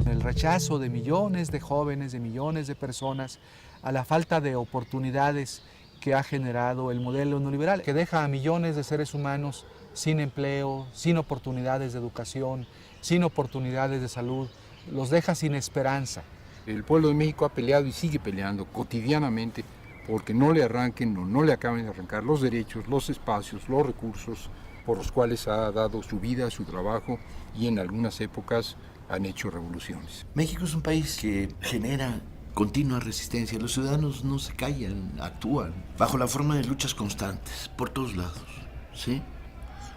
El rechazo de millones de jóvenes, de millones de personas a la falta de oportunidades que ha generado el modelo neoliberal, que deja a millones de seres humanos sin empleo, sin oportunidades de educación, sin oportunidades de salud, los deja sin esperanza. El pueblo de México ha peleado y sigue peleando cotidianamente porque no le arranquen o no le acaben de arrancar los derechos, los espacios, los recursos por los cuales ha dado su vida, su trabajo y en algunas épocas han hecho revoluciones. México es un país que genera continua resistencia. Los ciudadanos no se callan, actúan bajo la forma de luchas constantes, por todos lados, ¿sí?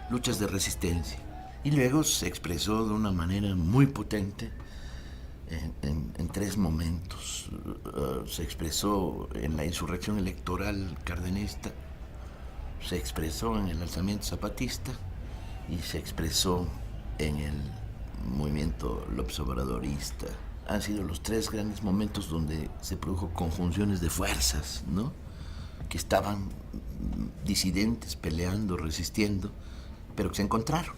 Luchas de resistencia. Y luego se expresó de una manera muy potente en 3 momentos. Se expresó en la insurrección electoral cardenista, se expresó en el alzamiento zapatista y se expresó en el movimiento López Obradorista. Han sido los 3 grandes momentos donde se produjo conjunciones de fuerzas, ¿no? Que estaban disidentes, peleando, resistiendo, pero que se encontraron.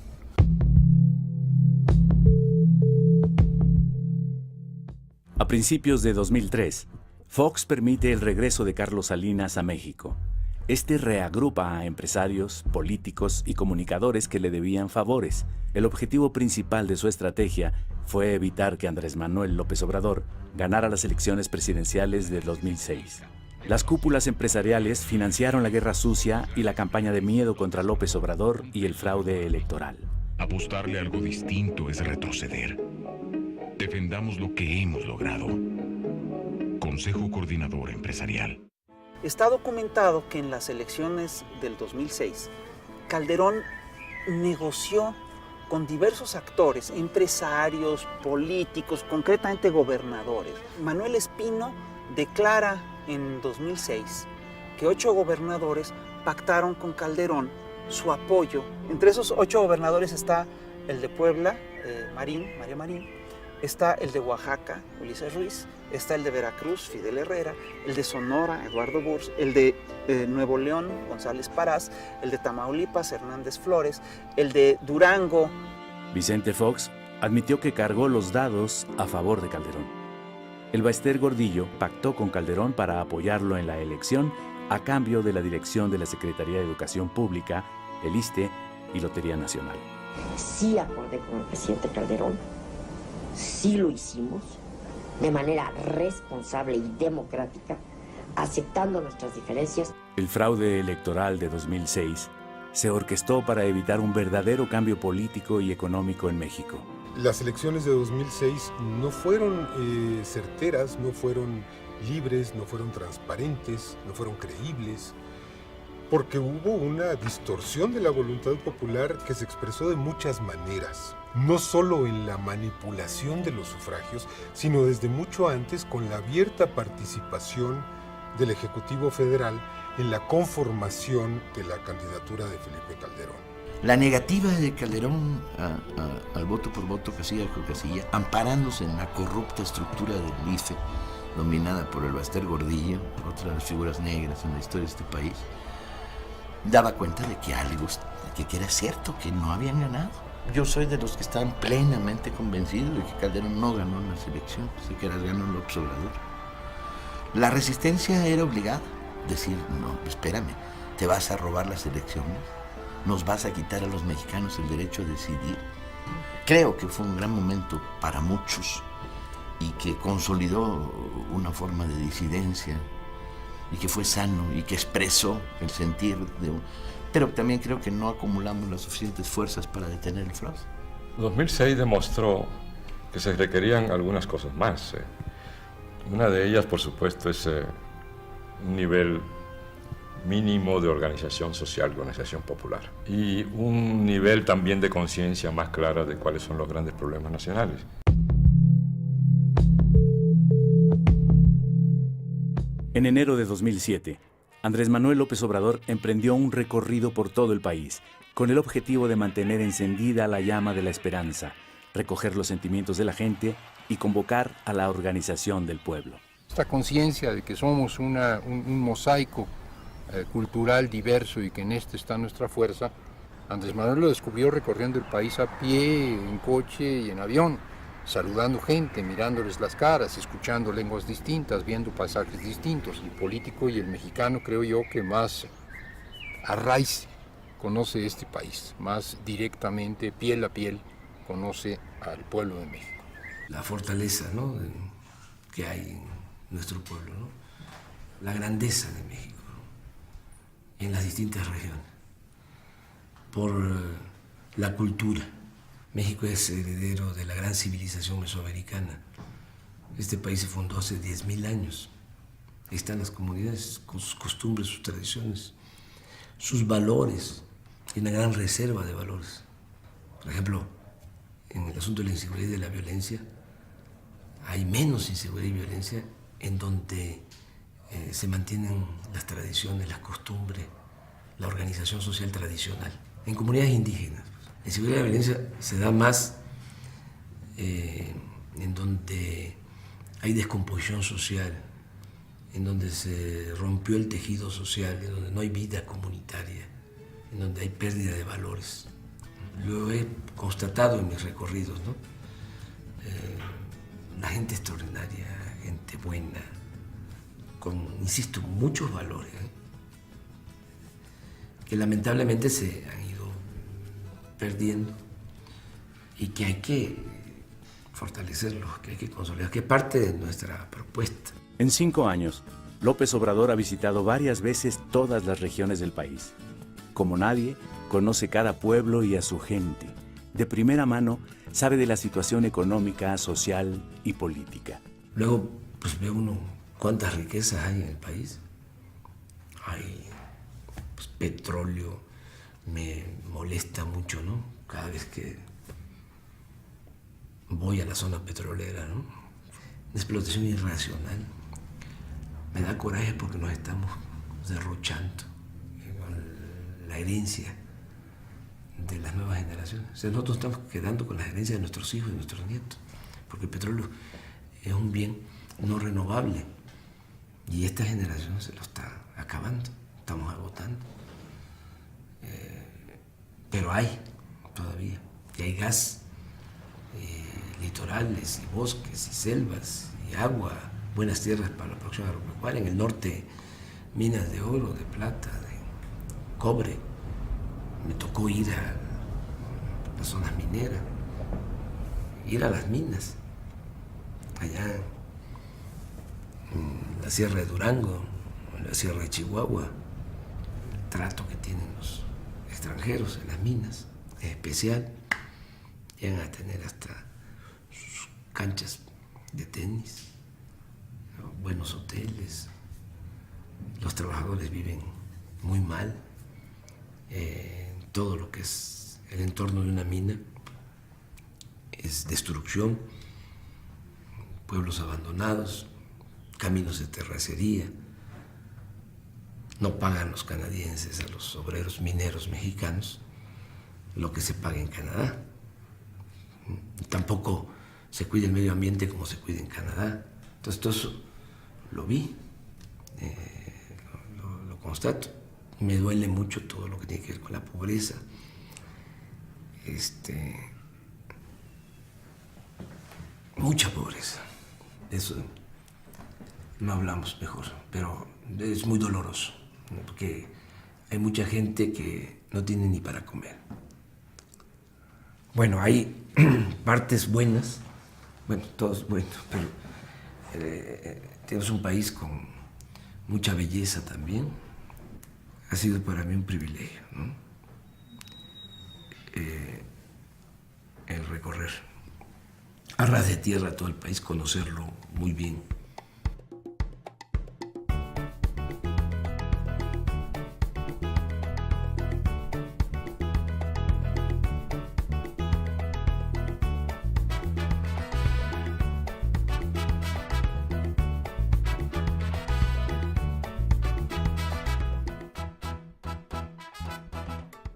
A principios de 2003, Fox permite el regreso de Carlos Salinas a México. Este reagrupa a empresarios, políticos y comunicadores que le debían favores. El objetivo principal de su estrategia fue evitar que Andrés Manuel López Obrador ganara las elecciones presidenciales de 2006. Las cúpulas empresariales financiaron la guerra sucia y la campaña de miedo contra López Obrador y el fraude electoral. Apostarle a algo distinto es retroceder. Defendamos lo que hemos logrado. Consejo Coordinador Empresarial. Está documentado que en las elecciones del 2006, Calderón negoció con diversos actores, empresarios, políticos, concretamente gobernadores. Manuel Espino declara en 2006 que 8 gobernadores pactaron con Calderón su apoyo. Entre esos 8 gobernadores está el de Puebla, María Marín, está el de Oaxaca, Ulises Ruiz, está el de Veracruz, Fidel Herrera, el de Sonora, Eduardo Burs, el de Nuevo León, González Parás, el de Tamaulipas, Hernández Flores, el de Durango. Vicente Fox admitió que cargó los dados a favor de Calderón. El Baester Gordillo pactó con Calderón para apoyarlo en la elección a cambio de la dirección de la Secretaría de Educación Pública, el ISSSTE y Lotería Nacional. Sí acordé con el presidente Calderón, sí lo hicimos de manera responsable y democrática, aceptando nuestras diferencias. El fraude electoral de 2006 se orquestó para evitar un verdadero cambio político y económico en México. Las elecciones de 2006 no fueron certeras, no fueron libres, no fueron transparentes, no fueron creíbles, porque hubo una distorsión de la voluntad popular que se expresó de muchas maneras, no solo en la manipulación de los sufragios, sino desde mucho antes con la abierta participación del Ejecutivo Federal en la conformación de la candidatura de Felipe Calderón. La negativa de Calderón al voto por voto, casilla por casilla, amparándose en la corrupta estructura del IFE, dominada por el Baester Gordillo, otra de las figuras negras en la historia de este país, daba cuenta de que algo, que era cierto, que no habían ganado. Yo soy de los que estaban plenamente convencidos de que Calderón no ganó las elecciones, de que las ganó López Obrador. La resistencia era obligada, decir, no, espérame, te vas a robar las elecciones, nos vas a quitar a los mexicanos el derecho a decidir. Creo que fue un gran momento para muchos y que consolidó una forma de disidencia y que fue sano y que expresó el sentir de un... Pero también creo que no acumulamos las suficientes fuerzas para detener el fraude. 2006 demostró que se requerían algunas cosas más. Una de ellas, por supuesto, es un nivel mínimo de organización social, organización popular, y un nivel también de conciencia más clara de cuáles son los grandes problemas nacionales. En enero de 2007, Andrés Manuel López Obrador emprendió un recorrido por todo el país, con el objetivo de mantener encendida la llama de la esperanza, recoger los sentimientos de la gente y convocar a la organización del pueblo. Esta conciencia de que somos un mosaico cultural diverso y que en este está nuestra fuerza, Andrés Manuel lo descubrió recorriendo el país a pie, en coche y en avión, saludando gente, mirándoles las caras, escuchando lenguas distintas, viendo paisajes distintos. El político y el mexicano, creo yo, que más a raíz conoce este país, más directamente, piel a piel, conoce al pueblo de México. La fortaleza, ¿no?, que hay en nuestro pueblo, ¿no?, la grandeza de México, ¿no?, en las distintas regiones, por la cultura. México es heredero de la gran civilización mesoamericana. Este país se fundó hace 10.000 años. Ahí están las comunidades con sus costumbres, sus tradiciones, sus valores, y una gran reserva de valores. Por ejemplo, en el asunto de la inseguridad y de la violencia, hay menos inseguridad y violencia en donde se mantienen las tradiciones, las costumbres, la organización social tradicional. En comunidades indígenas, la inseguridad y la violencia se da más en donde hay descomposición social, en donde se rompió el tejido social, en donde no hay vida comunitaria, en donde hay pérdida de valores. Lo he constatado en mis recorridos, ¿no? La gente extraordinaria, gente buena, con, insisto, muchos valores, que lamentablemente se han ido perdiendo y que hay que fortalecerlos, que hay que consolidar, que es parte de nuestra propuesta. En 5 años, López Obrador ha visitado varias veces todas las regiones del país. Como nadie, conoce cada pueblo y a su gente. De primera mano, sabe de la situación económica, social y política. Luego, pues ve uno cuántas riquezas hay en el país. Hay petróleo, me molesta mucho, ¿no?, cada vez que voy a la zona petrolera, ¿no? Una explotación irracional. Me da coraje porque nos estamos derrochando con la herencia de las nuevas generaciones. O sea, nosotros estamos quedando con la herencia de nuestros hijos y nuestros nietos, porque el petróleo es un bien no renovable y esta generación se lo está acabando, estamos agotando. Pero hay todavía, y hay gas, litorales, y bosques, y selvas, y agua, buenas tierras para la producción agropecuaria. En el norte, minas de oro, de plata, de cobre. Me tocó ir a las zonas mineras, ir a las minas, allá en la Sierra de Durango, en la Sierra de Chihuahua. El trato que tienen los extranjeros en las minas es especial. Llegan a tener hasta sus canchas de tenis, ¿no? Buenos hoteles. Los trabajadores viven muy mal. Todo lo que es el entorno de una mina es destrucción, pueblos abandonados, caminos de terracería. No pagan los canadienses a los obreros mineros mexicanos lo que se paga en Canadá. Tampoco se cuida el medio ambiente como se cuida en Canadá. Entonces todo eso lo vi, lo constato. Me duele mucho todo lo que tiene que ver con la pobreza. Mucha pobreza. De eso no hablamos mejor, pero es muy doloroso, ¿no? Porque hay mucha gente que no tiene ni para comer. Bueno, hay partes buenas, bueno, todo es bueno, pero tenemos un país con mucha belleza también. Ha sido para mí un privilegio, ¿no? El recorrer a ras de tierra todo el país, conocerlo muy bien.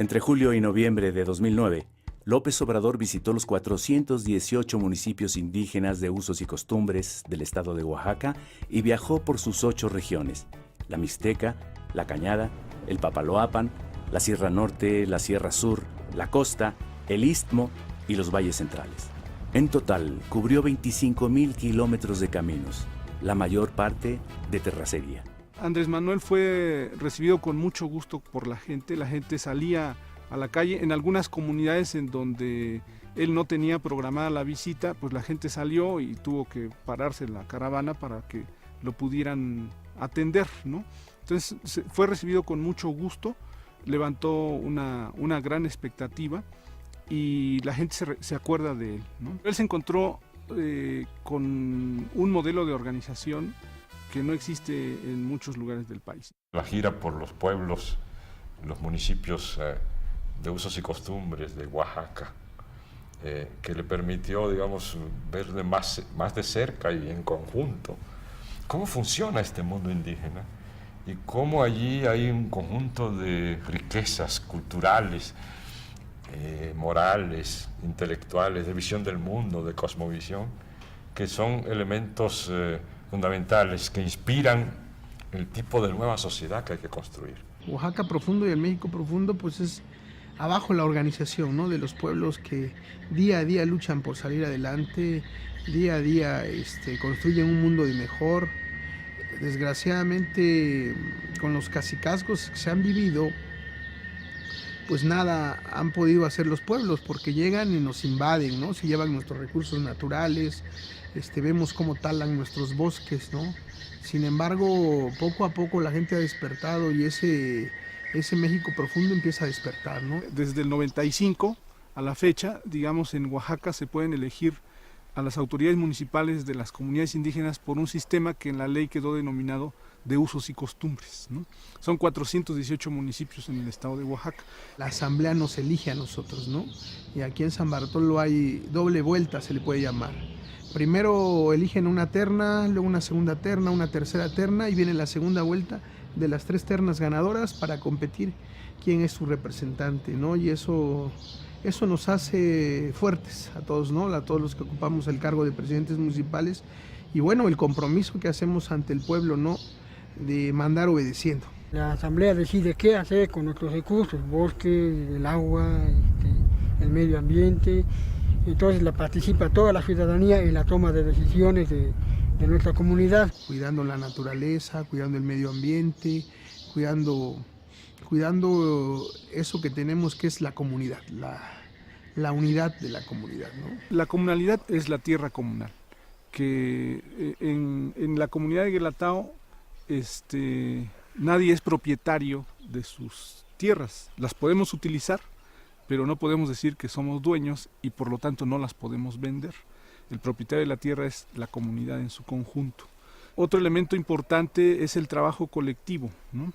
Entre julio y noviembre de 2009, López Obrador visitó los 418 municipios indígenas de usos y costumbres del estado de Oaxaca y viajó por sus 8 regiones: la Mixteca, la Cañada, el Papaloapan, la Sierra Norte, la Sierra Sur, la Costa, el Istmo y los valles centrales. En total, cubrió 25,000 kilómetros de caminos, la mayor parte de terracería. Andrés Manuel fue recibido con mucho gusto por la gente salía a la calle. En algunas comunidades en donde él no tenía programada la visita, pues la gente salió y tuvo que pararse en la caravana para que lo pudieran atender, ¿no? Entonces fue recibido con mucho gusto, levantó una gran expectativa y la gente se acuerda de él, ¿no? Él se encontró con un modelo de organización que no existe en muchos lugares del país. La gira por los pueblos, los municipios de usos y costumbres de Oaxaca, que le permitió, digamos, ver más de cerca y en conjunto cómo funciona este mundo indígena y cómo allí hay un conjunto de riquezas culturales, morales, intelectuales, de visión del mundo, de cosmovisión, que son elementos fundamentales que inspiran el tipo de nueva sociedad que hay que construir. Oaxaca profundo y el México profundo, pues es abajo la organización, ¿no?, de los pueblos que día a día luchan por salir adelante, día a día construyen un mundo de mejor. Desgraciadamente, con los cacicazgos que se han vivido, pues nada han podido hacer los pueblos, porque llegan y nos invaden, ¿no? Se llevan nuestros recursos naturales, vemos cómo talan nuestros bosques, ¿no? Sin embargo, poco a poco la gente ha despertado y ese México profundo empieza a despertar, ¿no? Desde el 95 a la fecha, digamos, en Oaxaca se pueden elegir a las autoridades municipales de las comunidades indígenas por un sistema que en la ley quedó denominado de usos y costumbres, ¿no? Son 418 municipios en el estado de Oaxaca. La asamblea nos elige a nosotros, ¿no? Y aquí en San Bartolo hay doble vuelta, se le puede llamar. Primero eligen una terna, luego una segunda terna, una tercera terna y viene la segunda vuelta de las 3 ternas ganadoras para competir quién es su representante, ¿no? Y eso nos hace fuertes a todos, ¿no? A todos los que ocupamos el cargo de presidentes municipales y bueno, el compromiso que hacemos ante el pueblo, ¿no? De mandar obedeciendo. La asamblea decide qué hacer con nuestros recursos, bosque, el agua, el medio ambiente. Entonces participa toda la ciudadanía en la toma de decisiones de nuestra comunidad. Cuidando la naturaleza, cuidando el medio ambiente, cuidando eso que tenemos que es la comunidad, la unidad de la comunidad, ¿no? La comunalidad es la tierra comunal, que en la comunidad de Guelatao nadie es propietario de sus tierras. Las podemos utilizar, pero no podemos decir que somos dueños y por lo tanto no las podemos vender. El propietario de la tierra es la comunidad en su conjunto. Otro elemento importante es el trabajo colectivo, ¿no?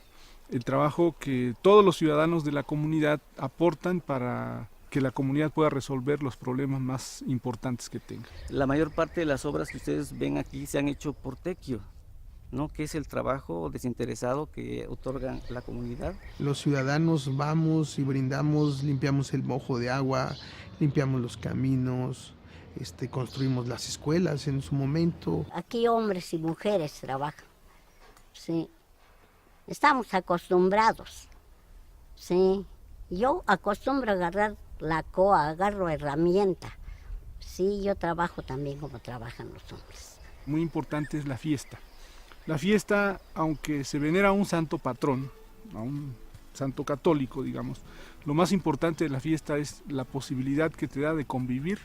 El trabajo que todos los ciudadanos de la comunidad aportan para que la comunidad pueda resolver los problemas más importantes que tenga. La mayor parte de las obras que ustedes ven aquí se han hecho por tequio, ¿no? Que es el trabajo desinteresado que otorga la comunidad. Los ciudadanos vamos y brindamos, limpiamos el mojo de agua, limpiamos los caminos, construimos las escuelas en su momento. Aquí hombres y mujeres trabajan, sí. Estamos acostumbrados, sí. Yo acostumbro a agarrar la coa, agarro herramienta. Sí, yo trabajo también como trabajan los hombres. Muy importante es la fiesta. La fiesta, aunque se venera a un santo patrón, a un santo católico, digamos, lo más importante de la fiesta es la posibilidad que te da de convivir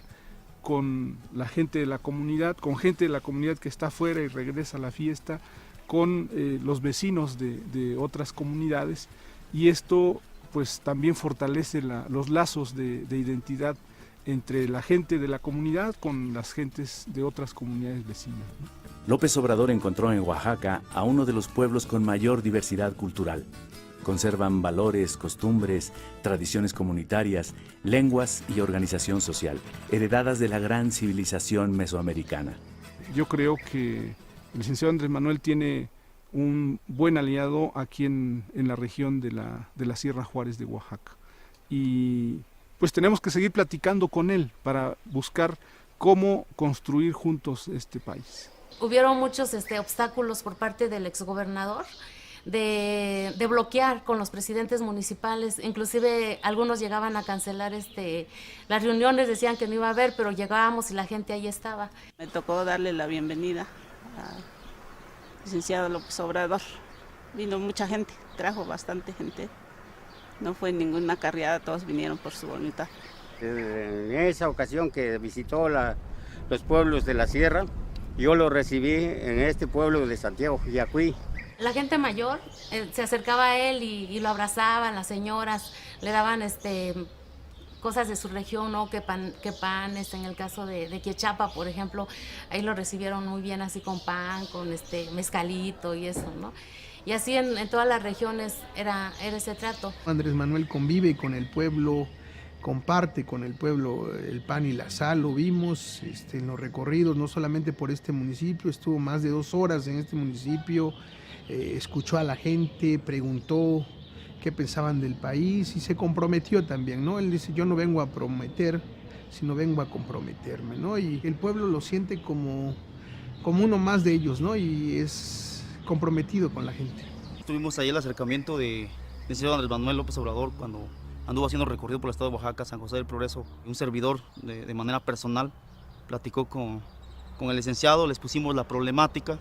con la gente de la comunidad, con gente de la comunidad que está afuera y regresa a la fiesta, con los vecinos de otras comunidades, y esto pues también fortalece los lazos de identidad entre la gente de la comunidad con las gentes de otras comunidades vecinas, ¿no? López Obrador encontró en Oaxaca a uno de los pueblos con mayor diversidad cultural. Conservan valores, costumbres, tradiciones comunitarias, lenguas y organización social, heredadas de la gran civilización mesoamericana. Yo creo que el licenciado Andrés Manuel tiene un buen aliado aquí en la región de la Sierra Juárez de Oaxaca. Y pues tenemos que seguir platicando con él para buscar cómo construir juntos este país. Hubieron muchos obstáculos por parte del exgobernador de bloquear con los presidentes municipales, inclusive algunos llegaban a cancelar las reuniones, decían que no iba a haber, pero llegábamos y la gente ahí estaba. Me tocó darle la bienvenida al licenciado López Obrador. Vino mucha gente, trajo bastante gente, no fue ninguna carreada, todos vinieron por su voluntad. En esa ocasión que visitó los pueblos de la sierra, yo lo recibí en este pueblo de Santiago Jiacuí. La gente mayor se acercaba a él y lo abrazaban, las señoras le daban cosas de su región, ¿no? que pan, en el caso de Quiechapa, por ejemplo, ahí lo recibieron muy bien, así con pan, con mezcalito y eso, ¿no? Y así en todas las regiones era ese trato. Andrés Manuel convive con el pueblo, comparte con el pueblo el pan y la sal, lo vimos en los recorridos, no solamente por este municipio, estuvo más de 2 horas en este municipio, escuchó a la gente, preguntó qué pensaban del país y se comprometió también, ¿no? Él dice, yo no vengo a prometer, sino vengo a comprometerme, ¿no? Y el pueblo lo siente como uno más de ellos, ¿no? Y es comprometido con la gente. Tuvimos ahí el acercamiento del licenciado Andrés Manuel López Obrador cuando anduvo haciendo recorrido por el estado de Oaxaca, San José del Progreso. Un servidor de manera personal platicó con el licenciado, les pusimos la problemática,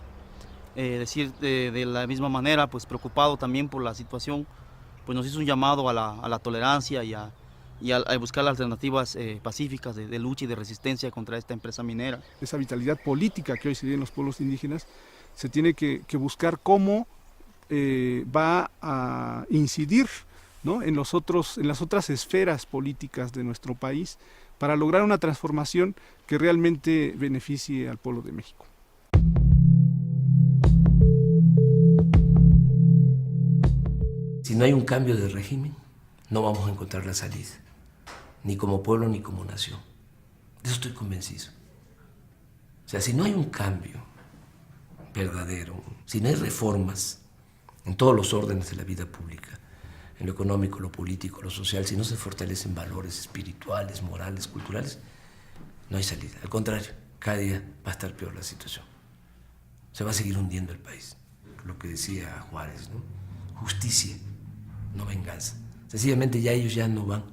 de la misma manera, pues preocupado también por la situación, pues nos hizo un llamado a la tolerancia y a buscar alternativas pacíficas de lucha y de resistencia contra esta empresa minera. Esa vitalidad política que hoy se vive en los pueblos indígenas se tiene que buscar cómo va a incidir, ¿no? en las otras esferas políticas de nuestro país para lograr una transformación que realmente beneficie al pueblo de México. Si no hay un cambio de régimen, no vamos a encontrar la salida, ni como pueblo ni como nación. De eso estoy convencido. O sea, si no hay un cambio verdadero, si no hay reformas en todos los órdenes de la vida pública, en lo económico, lo político, lo social, si no se fortalecen valores espirituales, morales, culturales, no hay salida. Al contrario, cada día va a estar peor la situación. Se va a seguir hundiendo el país. Lo que decía Juárez, ¿no? Justicia, no venganza. Sencillamente ya ellos ya no van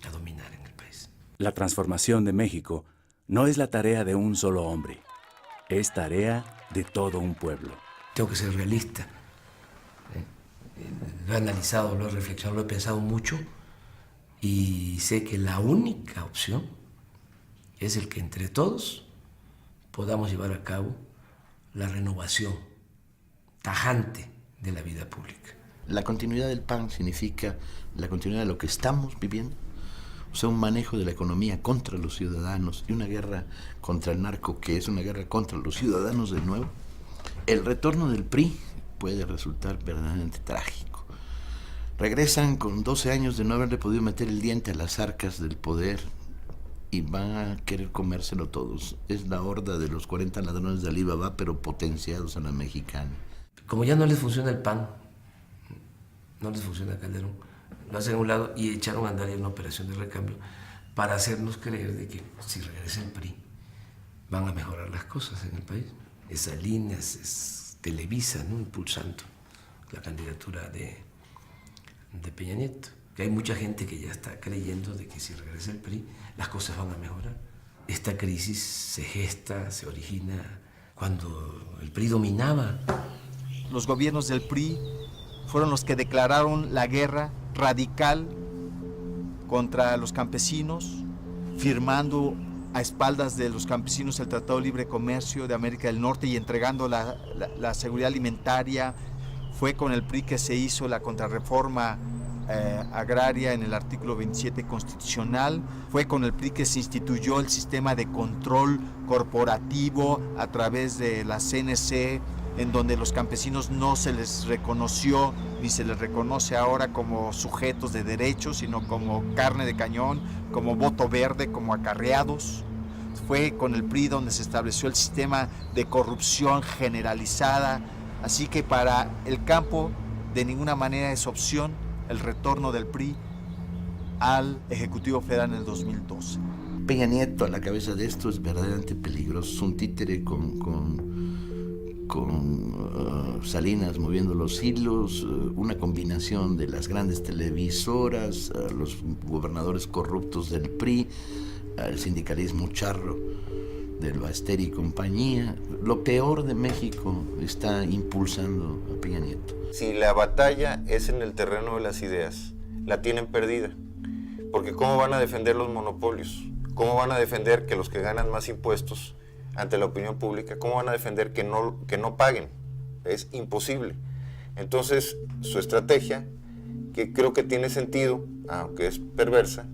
a dominar en el país. La transformación de México no es la tarea de un solo hombre, es tarea de todo un pueblo. Tengo que ser realista. Lo he analizado, lo he reflexionado, lo he pensado mucho y sé que la única opción es el que entre todos podamos llevar a cabo la renovación tajante de la vida pública. La continuidad del PAN significa la continuidad de lo que estamos viviendo, o sea, un manejo de la economía contra los ciudadanos y una guerra contra el narco, que es una guerra contra los ciudadanos de nuevo. El retorno del PRI puede resultar verdaderamente trágico. Regresan con 12 años de no haberle podido meter el diente a las arcas del poder y van a querer comérselo todos. Es la horda de los 40 ladrones de Alibaba, pero potenciados a la mexicana. Como ya no les funciona el PAN, no les funciona Calderón, lo hacen a un lado y echaron a andar ya una operación de recambio para hacernos creer de que si regresa el PRI van a mejorar las cosas en el país. Esa línea es Televisa, ¿no?, impulsando la candidatura de Peña Nieto. Que hay mucha gente que ya está creyendo de que si regresa el PRI las cosas van a mejorar. Esta crisis se gesta, se origina cuando el PRI dominaba. Los gobiernos del PRI fueron los que declararon la guerra radical contra los campesinos, firmando a espaldas de los campesinos el Tratado de Libre Comercio de América del Norte y entregando la seguridad alimentaria. Fue con el PRI que se hizo la contrarreforma agraria en el artículo 27 constitucional. Fue con el PRI que se instituyó el sistema de control corporativo a través de la CNC, en donde los campesinos no se les reconoció ni se les reconoce ahora como sujetos de derechos, sino como carne de cañón, como voto verde, como acarreados. Fue con el PRI donde se estableció el sistema de corrupción generalizada. Así que para el campo de ninguna manera es opción el retorno del PRI al Ejecutivo Federal en el 2012. Peña Nieto a la cabeza de esto es verdaderamente peligroso. Es un títere con Salinas moviendo los hilos, una combinación de las grandes televisoras, los gobernadores corruptos del PRI, el sindicalismo charro del Baster y compañía. Lo peor de México está impulsando a Peña Nieto. Si la batalla es en el terreno de las ideas, la tienen perdida. Porque ¿cómo van a defender los monopolios? ¿Cómo van a defender que los que ganan más impuestos ante la opinión pública, cómo van a defender que no paguen? Es imposible. Entonces, su estrategia, que creo que tiene sentido, aunque es perversa,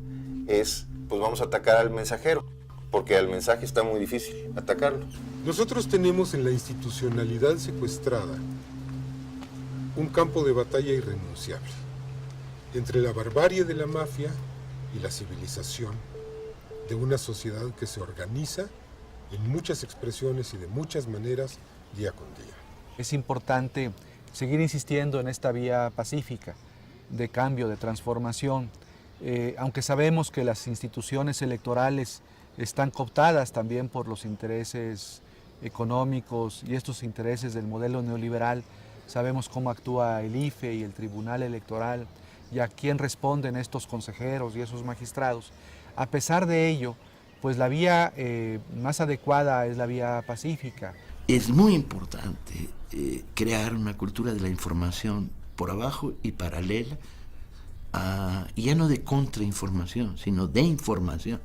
es, pues vamos a atacar al mensajero, porque al mensaje está muy difícil atacarlo. Nosotros tenemos en la institucionalidad secuestrada un campo de batalla irrenunciable entre la barbarie de la mafia y la civilización de una sociedad que se organiza en muchas expresiones y de muchas maneras día con día. Es importante seguir insistiendo en esta vía pacífica de cambio, de transformación, aunque sabemos que las instituciones electorales están cooptadas también por los intereses económicos y estos intereses del modelo neoliberal. Sabemos cómo actúa el IFE y el Tribunal Electoral y a quién responden estos consejeros y esos magistrados. A pesar de ello, pues la vía más adecuada es la vía pacífica. Es muy importante crear una cultura de la información por abajo y paralela, y ya no de contrainformación, sino de información,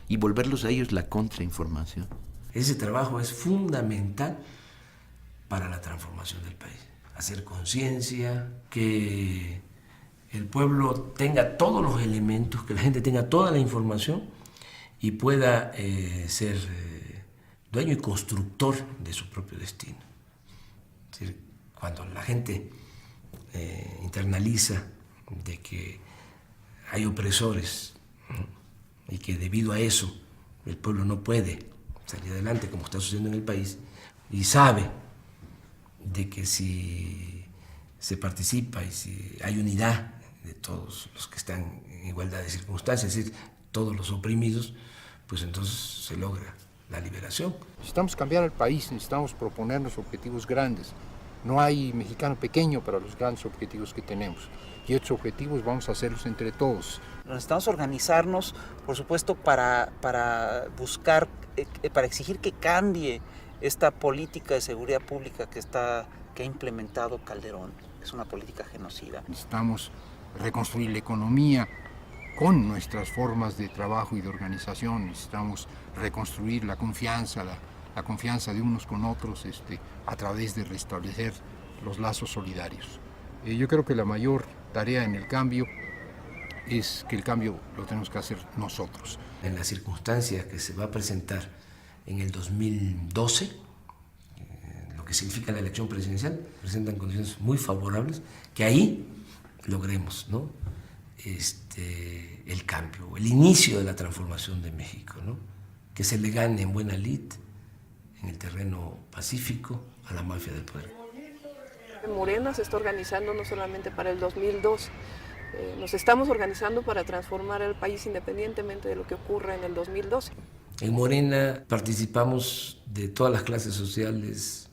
y volverlos a ellos la contrainformación. Ese trabajo es fundamental para la transformación del país. Hacer conciencia, que el pueblo tenga todos los elementos, que la gente tenga toda la información y pueda ser dueño y constructor de su propio destino. Es decir, cuando la gente internaliza de que hay opresores, ¿no?, y que debido a eso el pueblo no puede salir adelante como está sucediendo en el país, y sabe de que si se participa y si hay unidad de todos los que están en igualdad de circunstancias, es decir, todos los oprimidos, pues entonces se logra la liberación. Necesitamos cambiar el país, necesitamos proponernos objetivos grandes. No hay mexicano pequeño para los grandes objetivos que tenemos. Y estos objetivos vamos a hacerlos entre todos. Necesitamos organizarnos, por supuesto, para buscar, para exigir que cambie esta política de seguridad pública que ha implementado Calderón. Es una política genocida. Necesitamos reconstruir la economía con nuestras formas de trabajo y de organización. Necesitamos reconstruir la confianza de unos con otros a través de restablecer los lazos solidarios. Yo creo que la mayor tarea en el cambio es que el cambio lo tenemos que hacer nosotros. En las circunstancias que se va a presentar en el 2012, lo que significa la elección presidencial, presentan condiciones muy favorables, que ahí logremos, ¿no?, el cambio, el inicio de la transformación de México, ¿no?, que se le gane en buena lid en el terreno pacífico a la mafia del poder. Morena se está organizando no solamente para el 2002, nos estamos organizando para transformar el país independientemente de lo que ocurra en el 2012. En Morena participamos de todas las clases sociales,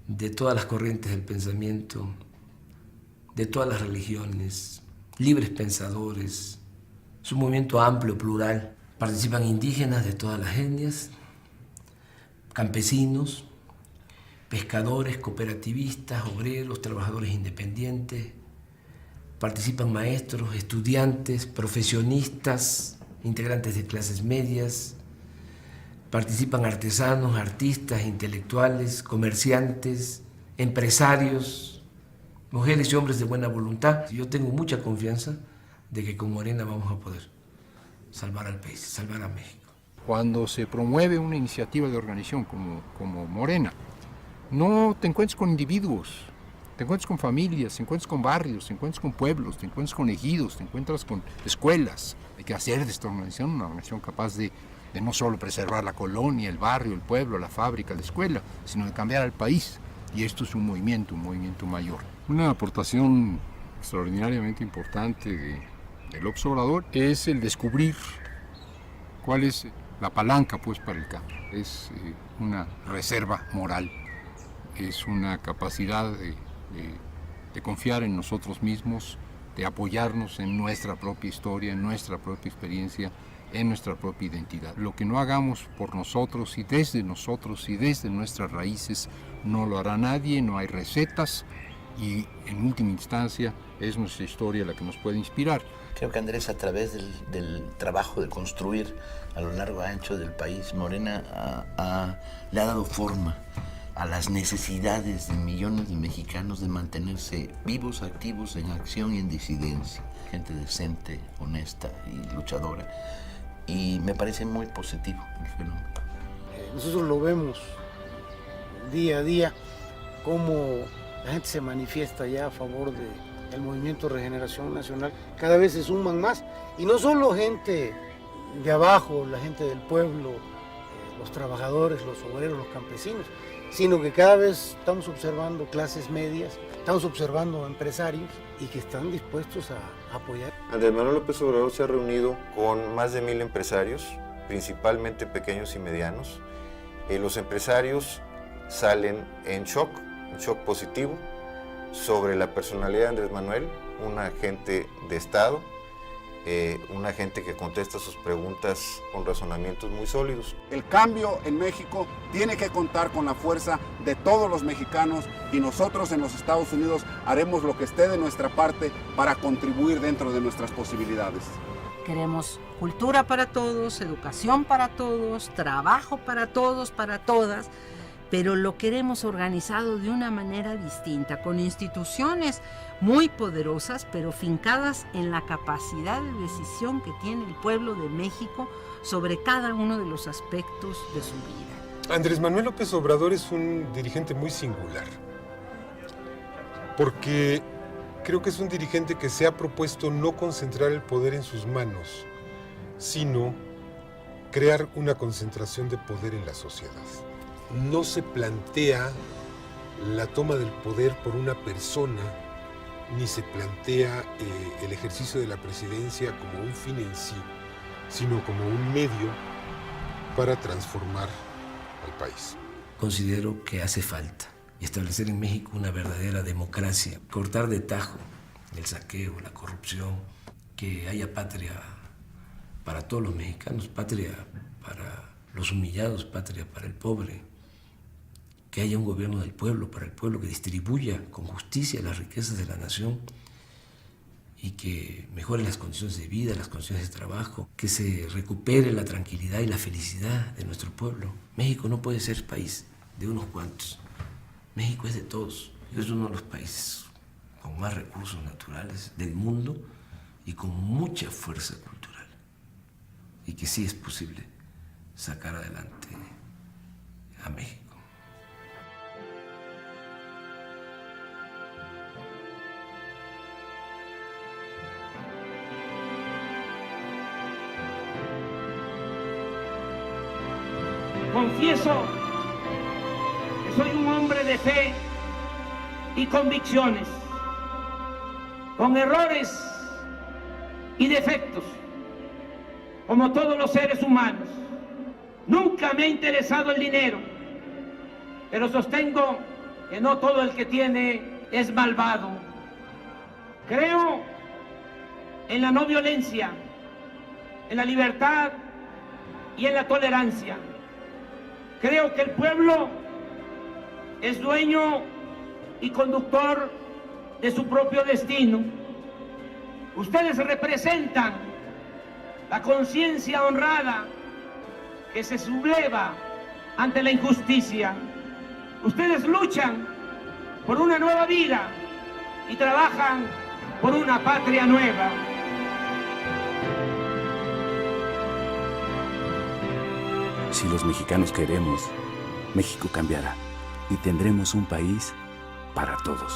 de todas las corrientes del pensamiento, de todas las religiones, libres pensadores. Es un movimiento amplio, plural. Participan indígenas de todas las etnias, campesinos, pescadores, cooperativistas, obreros, trabajadores independientes. Participan maestros, estudiantes, profesionistas, integrantes de clases medias. Participan artesanos, artistas, intelectuales, comerciantes, empresarios, mujeres y hombres de buena voluntad. Yo tengo mucha confianza de que con Morena vamos a poder salvar al país, salvar a México. Cuando se promueve una iniciativa de organización como Morena, no te encuentres con individuos, te encuentras con familias, te encuentras con barrios, te encuentras con pueblos, te encuentras con ejidos, te encuentras con escuelas. Hay que hacer de esta organización una organización capaz de no solo preservar la colonia, el barrio, el pueblo, la fábrica, la escuela, sino de cambiar al país. Y esto es un movimiento mayor. Una aportación extraordinariamente importante del Obrador es el descubrir cuál es la palanca pues para el cambio. Es una reserva moral, es una capacidad de confiar en nosotros mismos, de apoyarnos en nuestra propia historia, en nuestra propia experiencia, en nuestra propia identidad. Lo que no hagamos por nosotros y desde nuestras raíces no lo hará nadie, no hay recetas y en última instancia es nuestra historia la que nos puede inspirar. Creo que Andrés, a través del trabajo de construir a lo largo y ancho del país, Morena le ha dado forma a las necesidades de millones de mexicanos de mantenerse vivos, activos, en acción y en disidencia. Gente decente, honesta y luchadora. Y me parece muy positivo el fenómeno. Nosotros lo vemos día a día, cómo la gente se manifiesta ya a favor del Movimiento de Regeneración Nacional. Cada vez se suman más, y no solo gente de abajo, la gente del pueblo, los trabajadores, los obreros, los campesinos, sino que cada vez estamos observando clases medias, estamos observando empresarios y que están dispuestos a apoyar. Andrés Manuel López Obrador se ha reunido con más de 1000 empresarios, principalmente pequeños y medianos. Los empresarios salen en shock positivo sobre la personalidad de Andrés Manuel, un agente de Estado, una gente que contesta sus preguntas con razonamientos muy sólidos. El cambio en México tiene que contar con la fuerza de todos los mexicanos y nosotros en los Estados Unidos haremos lo que esté de nuestra parte para contribuir dentro de nuestras posibilidades. Queremos cultura para todos, educación para todos, trabajo para todos, para todas, pero lo queremos organizado de una manera distinta, con instituciones muy poderosas, pero fincadas en la capacidad de decisión que tiene el pueblo de México sobre cada uno de los aspectos de su vida. Andrés Manuel López Obrador es un dirigente muy singular, porque creo que es un dirigente que se ha propuesto no concentrar el poder en sus manos, sino crear una concentración de poder en la sociedad. No se plantea la toma del poder por una persona, ni se plantea el ejercicio de la presidencia como un fin en sí, sino como un medio para transformar al país. Considero que hace falta establecer en México una verdadera democracia, cortar de tajo el saqueo, la corrupción, que haya patria para todos los mexicanos, patria para los humillados, patria para el pobre, que haya un gobierno del pueblo, para el pueblo, que distribuya con justicia las riquezas de la nación y que mejore las condiciones de vida, las condiciones de trabajo, que se recupere la tranquilidad y la felicidad de nuestro pueblo. México no puede ser país de unos cuantos. México es de todos. Es uno de los países con más recursos naturales del mundo y con mucha fuerza cultural. Y que sí es posible sacar adelante a México. Confieso que soy un hombre de fe y convicciones, con errores y defectos, como todos los seres humanos. Nunca me ha interesado el dinero, pero sostengo que no todo el que tiene es malvado. Creo en la no violencia, en la libertad y en la tolerancia. Creo que el pueblo es dueño y conductor de su propio destino. Ustedes representan la conciencia honrada que se subleva ante la injusticia. Ustedes luchan por una nueva vida y trabajan por una patria nueva. Si los mexicanos queremos, México cambiará y tendremos un país para todos.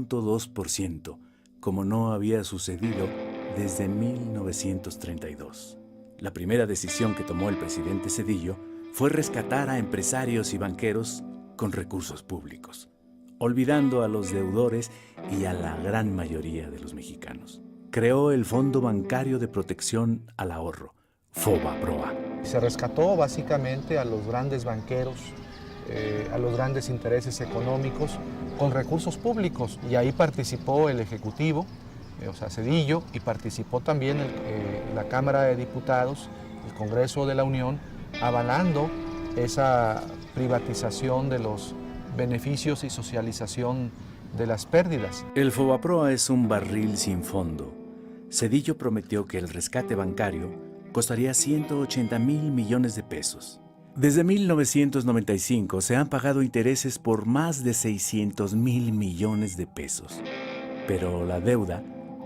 .2%, como no había sucedido desde 1932. La primera decisión que tomó el presidente Zedillo fue rescatar a empresarios y banqueros con recursos públicos, olvidando a los deudores y a la gran mayoría de los mexicanos. Creó el Fondo Bancario de Protección al Ahorro, FOBAPROA. Se rescató básicamente a los grandes banqueros, a los grandes intereses económicos con recursos públicos, y ahí participó el Ejecutivo, o sea, Zedillo, y participó también la Cámara de Diputados, el Congreso de la Unión, avalando esa privatización de los beneficios y socialización de las pérdidas. El FOBAPROA es un barril sin fondo. Zedillo prometió que el rescate bancario costaría 180,000 millones de pesos. Desde 1995 se han pagado intereses por más de 600,000 millones de pesos, pero la deuda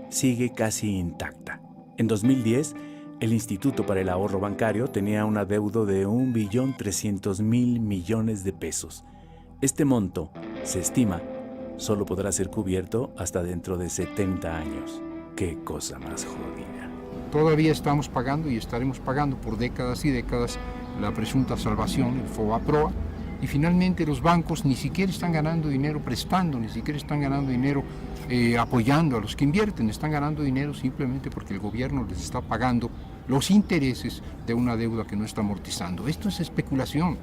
sigue casi intacta. En 2010, el Instituto para el Ahorro Bancario tenía un adeudo de 1.300.000 millones de pesos. Este monto, se estima, solo podrá ser cubierto hasta dentro de 70 años. ¡Qué cosa más jodida! Todavía estamos pagando y estaremos pagando por décadas y décadas la presunta salvación, el FOBAPROA, y finalmente los bancos ni siquiera están ganando dinero prestando, ni siquiera están ganando dinero apoyando a los que invierten, están ganando dinero simplemente porque el gobierno les está pagando los intereses de una deuda que no está amortizando. Esto es especulación.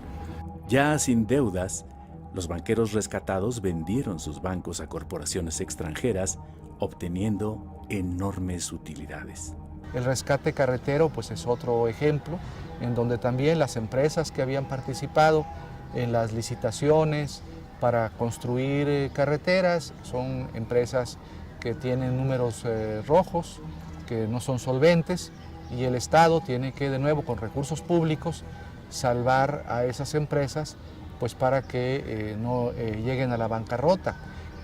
Ya sin deudas, los banqueros rescatados vendieron sus bancos a corporaciones extranjeras, obteniendo enormes utilidades. El rescate carretero pues es otro ejemplo en donde también las empresas que habían participado en las licitaciones para construir carreteras son empresas que tienen números rojos, que no son solventes, y el Estado tiene que de nuevo con recursos públicos salvar a esas empresas pues para que no lleguen a la bancarrota.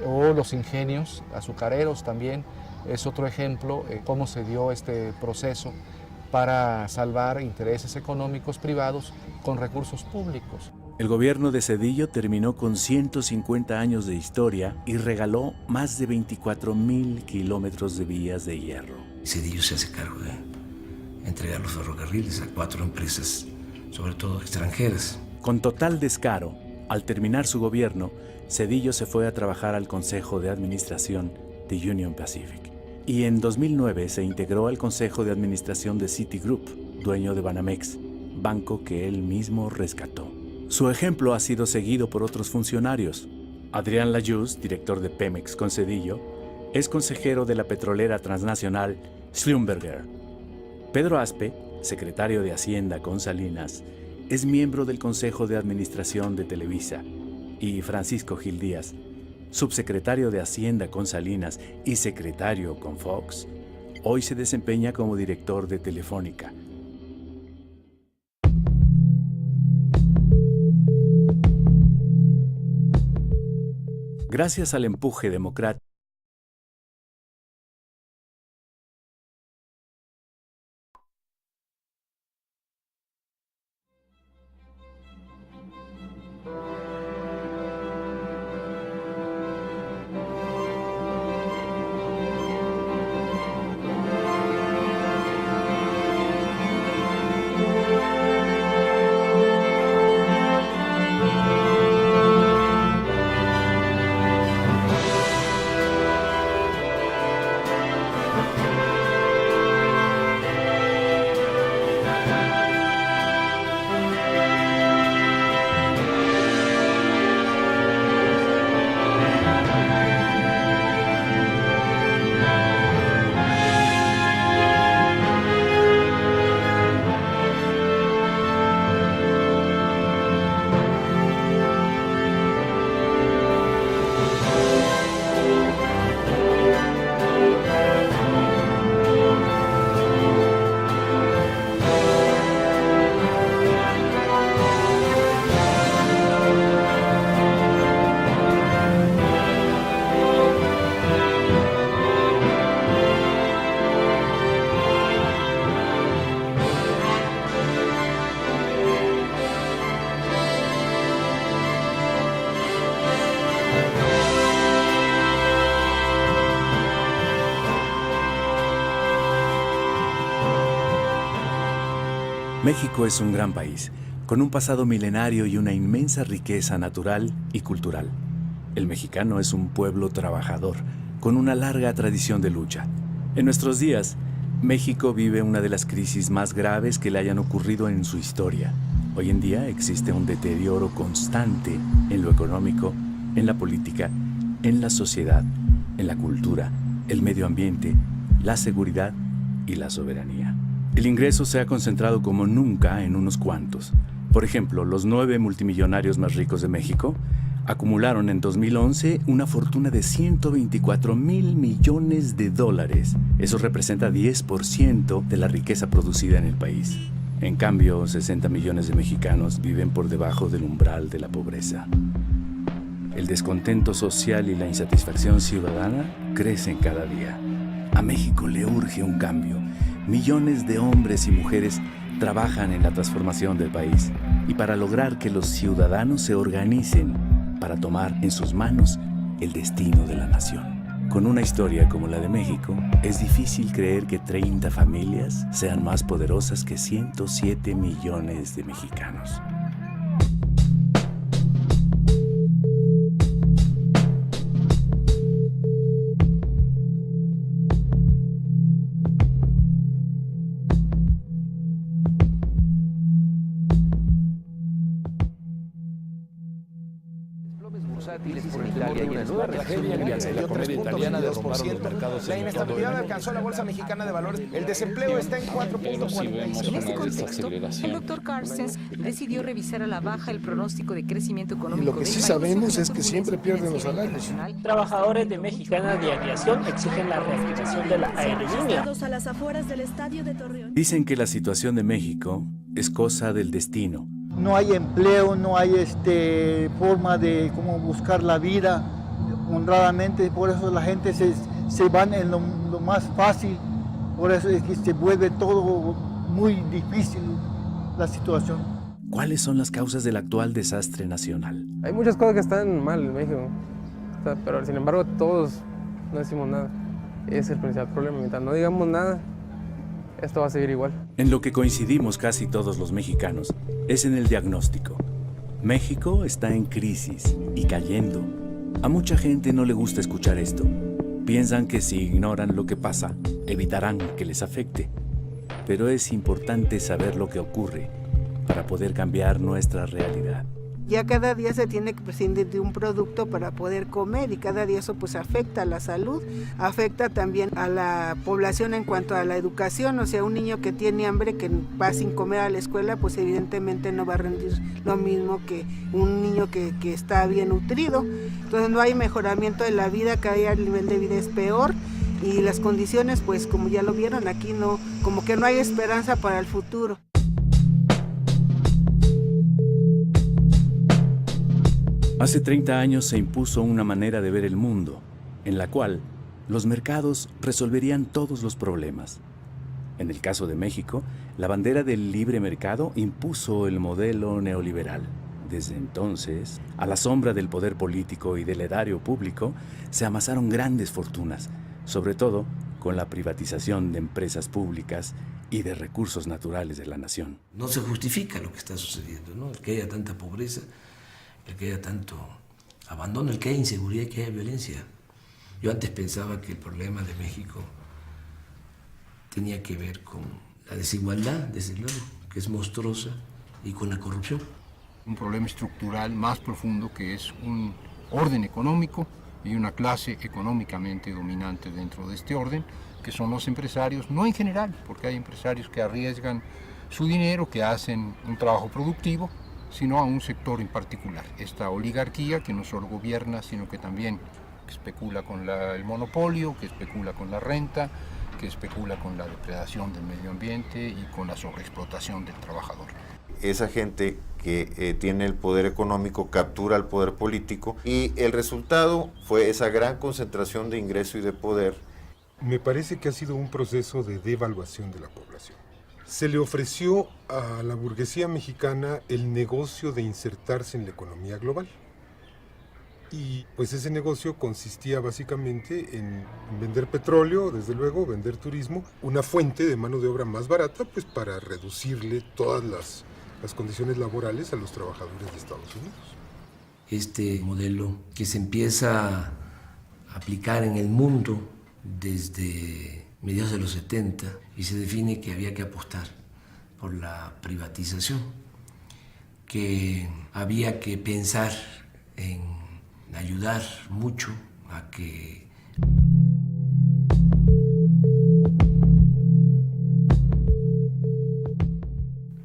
O los ingenios azucareros también es otro ejemplo cómo se dio este proceso para salvar intereses económicos privados con recursos públicos. El gobierno de Zedillo terminó con 150 años de historia y regaló más de 24,000 kilómetros de vías de hierro. Zedillo se hace cargo de entregar los ferrocarriles a 4 empresas, sobre todo extranjeras. Con total descaro, al terminar su gobierno, Zedillo se fue a trabajar al Consejo de Administración de Union Pacific. Y en 2009 se integró al Consejo de Administración de Citigroup, dueño de Banamex, banco que él mismo rescató. Su ejemplo ha sido seguido por otros funcionarios. Adrián Layuz, director de Pemex con Zedillo, es consejero de la petrolera transnacional Schlumberger. Pedro Aspe, secretario de Hacienda con Salinas, es miembro del Consejo de Administración de Televisa, y Francisco Gil Díaz, subsecretario de Hacienda con Salinas y secretario con Fox, hoy se desempeña como director de Telefónica. Gracias al empuje democrático, México es un gran país, con un pasado milenario y una inmensa riqueza natural y cultural. El mexicano es un pueblo trabajador, con una larga tradición de lucha. En nuestros días, México vive una de las crisis más graves que le hayan ocurrido en su historia. Hoy en día existe un deterioro constante en lo económico, en la política, en la sociedad, en la cultura, el medio ambiente, la seguridad y la soberanía. El ingreso se ha concentrado como nunca en unos cuantos. Por ejemplo, los 9 multimillonarios más ricos de México acumularon en 2011 una fortuna de 124,000 millones de dólares. Eso representa 10% de la riqueza producida en el país. En cambio, 60 millones de mexicanos viven por debajo del umbral de la pobreza. El descontento social y la insatisfacción ciudadana crecen cada día. A México le urge un cambio. Millones de hombres y mujeres trabajan en la transformación del país y para lograr que los ciudadanos se organicen para tomar en sus manos el destino de la nación. Con una historia como la de México, es difícil creer que 30 familias sean más poderosas que 107 millones de mexicanos. Por Italia y una nueva tragedia en la comedia italiana derrumbaron los mercados. La inestabilidad alcanzó la Bolsa Mexicana de Valores. El desempleo está en 4.46. En este contexto, el doctor Carstens decidió revisar a la baja el pronóstico de crecimiento económico. Y lo que sí sabemos es que siempre pierden los salarios. Trabajadores de Mexicana de Aviación exigen la reactivación de la aerolínea. A las afueras del estadio de Torreón. Dicen que la situación de México es cosa del destino. No hay empleo, no hay forma de cómo buscar la vida honradamente, por eso la gente se van en lo más fácil, por eso es que se vuelve todo muy difícil la situación. ¿Cuáles son las causas del actual desastre nacional? Hay muchas cosas que están mal en México, pero sin embargo todos no decimos nada. Ese es el principal problema, mientras no digamos nada, esto va a seguir igual. En lo que coincidimos casi todos los mexicanos es en el diagnóstico. México está en crisis y cayendo. A mucha gente no le gusta escuchar esto. Piensan que si ignoran lo que pasa, evitarán que les afecte. Pero es importante saber lo que ocurre para poder cambiar nuestra realidad. Ya cada día se tiene que prescindir de un producto para poder comer y cada día eso pues afecta a la salud, afecta también a la población en cuanto a la educación, o sea, un niño que tiene hambre, que va sin comer a la escuela, pues evidentemente no va a rendir lo mismo que un niño que está bien nutrido. Entonces no hay mejoramiento de la vida, cada día el nivel de vida es peor y las condiciones pues como ya lo vieron aquí no, como que no hay esperanza para el futuro. Hace 30 años se impuso una manera de ver el mundo, en la cual los mercados resolverían todos los problemas. En el caso de México, la bandera del libre mercado impuso el modelo neoliberal. Desde entonces, a la sombra del poder político y del erario público, se amasaron grandes fortunas, sobre todo con la privatización de empresas públicas y de recursos naturales de la nación. No se justifica lo que está sucediendo, ¿no? El que haya tanta pobreza, el que haya tanto abandono, el que haya inseguridad y que haya violencia. Yo antes pensaba que el problema de México tenía que ver con la desigualdad, desde luego, que es monstruosa, y con la corrupción. Un problema estructural más profundo que es un orden económico y una clase económicamente dominante dentro de este orden, que son los empresarios, no en general, porque hay empresarios que arriesgan su dinero, que hacen un trabajo productivo, sino a un sector en particular. Esta oligarquía que no solo gobierna, sino que también especula con el monopolio, que especula con la renta, que especula con la depredación del medio ambiente y con la sobreexplotación del trabajador. Esa gente que tiene el poder económico captura el poder político y el resultado fue esa gran concentración de ingreso y de poder. Me parece que ha sido un proceso de devaluación de la población. Se le ofreció a la burguesía mexicana el negocio de insertarse en la economía global. Y pues ese negocio consistía básicamente en vender petróleo, desde luego, vender turismo, una fuente de mano de obra más barata, pues para reducirle todas las condiciones laborales a los trabajadores de Estados Unidos. Este modelo que se empieza a aplicar en el mundo desde mediados de los 70 y se define que había que apostar por la privatización, que había que pensar en ayudar mucho a que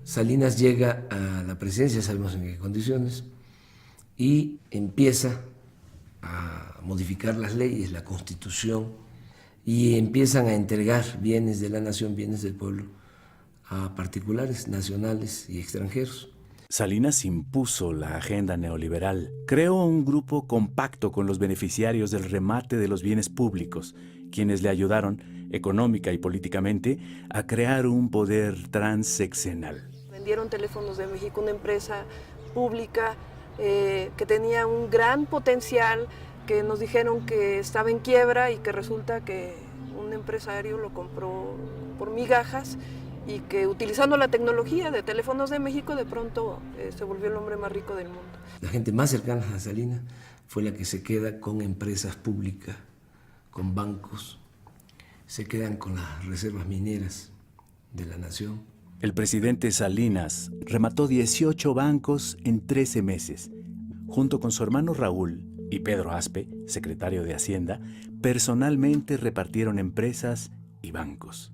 Salinas llega a la presidencia, sabemos en qué condiciones, y empieza a modificar las leyes, la Constitución, y empiezan a entregar bienes de la nación, bienes del pueblo, a particulares nacionales y extranjeros. Salinas impuso la agenda neoliberal, creó un grupo compacto con los beneficiarios del remate de los bienes públicos, quienes le ayudaron, económica y políticamente, a crear un poder transeccional. Vendieron Teléfonos de México, una empresa pública que tenía un gran potencial, que nos dijeron que estaba en quiebra y que resulta que un empresario lo compró por migajas y que utilizando la tecnología de Teléfonos de México de pronto se volvió el hombre más rico del mundo. La gente más cercana a Salinas fue la que se queda con empresas públicas, con bancos, se quedan con las reservas mineras de la nación. El presidente Salinas remató 18 bancos en 13 meses. Junto con su hermano Raúl y Pedro Aspe, secretario de Hacienda, personalmente repartieron empresas y bancos.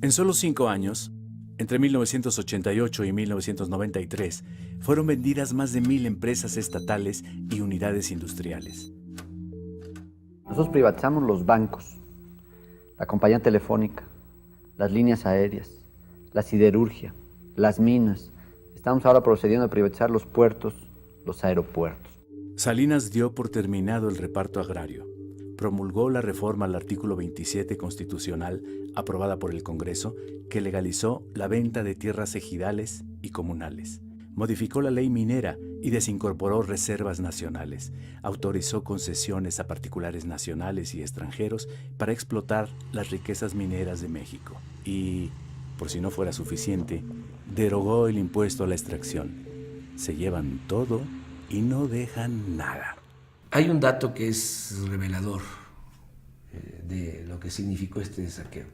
En solo 5 años, entre 1988 y 1993, fueron vendidas más de 1,000 empresas estatales y unidades industriales. Nosotros privatizamos los bancos, la compañía telefónica, las líneas aéreas, la siderurgia, las minas. Estamos ahora procediendo a privatizar los puertos, los aeropuertos. Salinas dio por terminado el reparto agrario. Promulgó la reforma al artículo 27 constitucional, aprobada por el Congreso, que legalizó la venta de tierras ejidales y comunales. Modificó la ley minera y desincorporó reservas nacionales. Autorizó concesiones a particulares nacionales y extranjeros para explotar las riquezas mineras de México. Y, por si no fuera suficiente, derogó el impuesto a la extracción. Se llevan todo y no dejan nada. Hay un dato que es revelador de lo que significó este saqueo.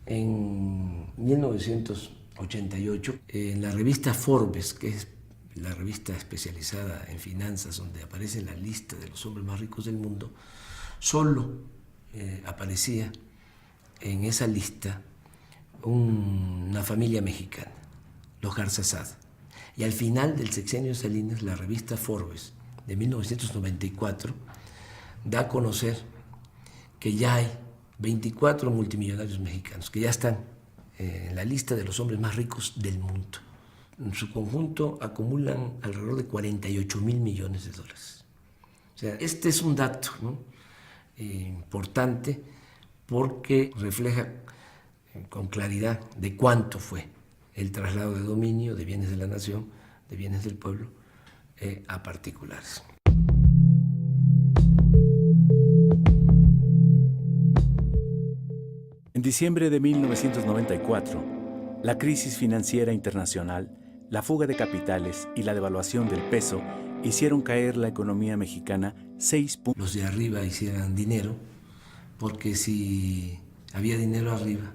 En 1988, en la revista Forbes, que es la revista especializada en finanzas, donde aparece la lista de los hombres más ricos del mundo, solo aparecía en esa lista una familia mexicana, los Garzazada. Y al final del sexenio de Salinas, la revista Forbes de 1994 da a conocer que ya hay 24 multimillonarios mexicanos que ya están en la lista de los hombres más ricos del mundo. En su conjunto acumulan alrededor de 48,000 millones de dólares. O sea, este es un dato, ¿no? Importante, porque refleja con claridad de cuánto fue el traslado de dominio de bienes de la nación, de bienes del pueblo, a particulares. En diciembre de 1994, la crisis financiera internacional, la fuga de capitales y la devaluación del peso hicieron caer la economía mexicana 6 puntos. Los de arriba hicieran dinero, porque si había dinero arriba,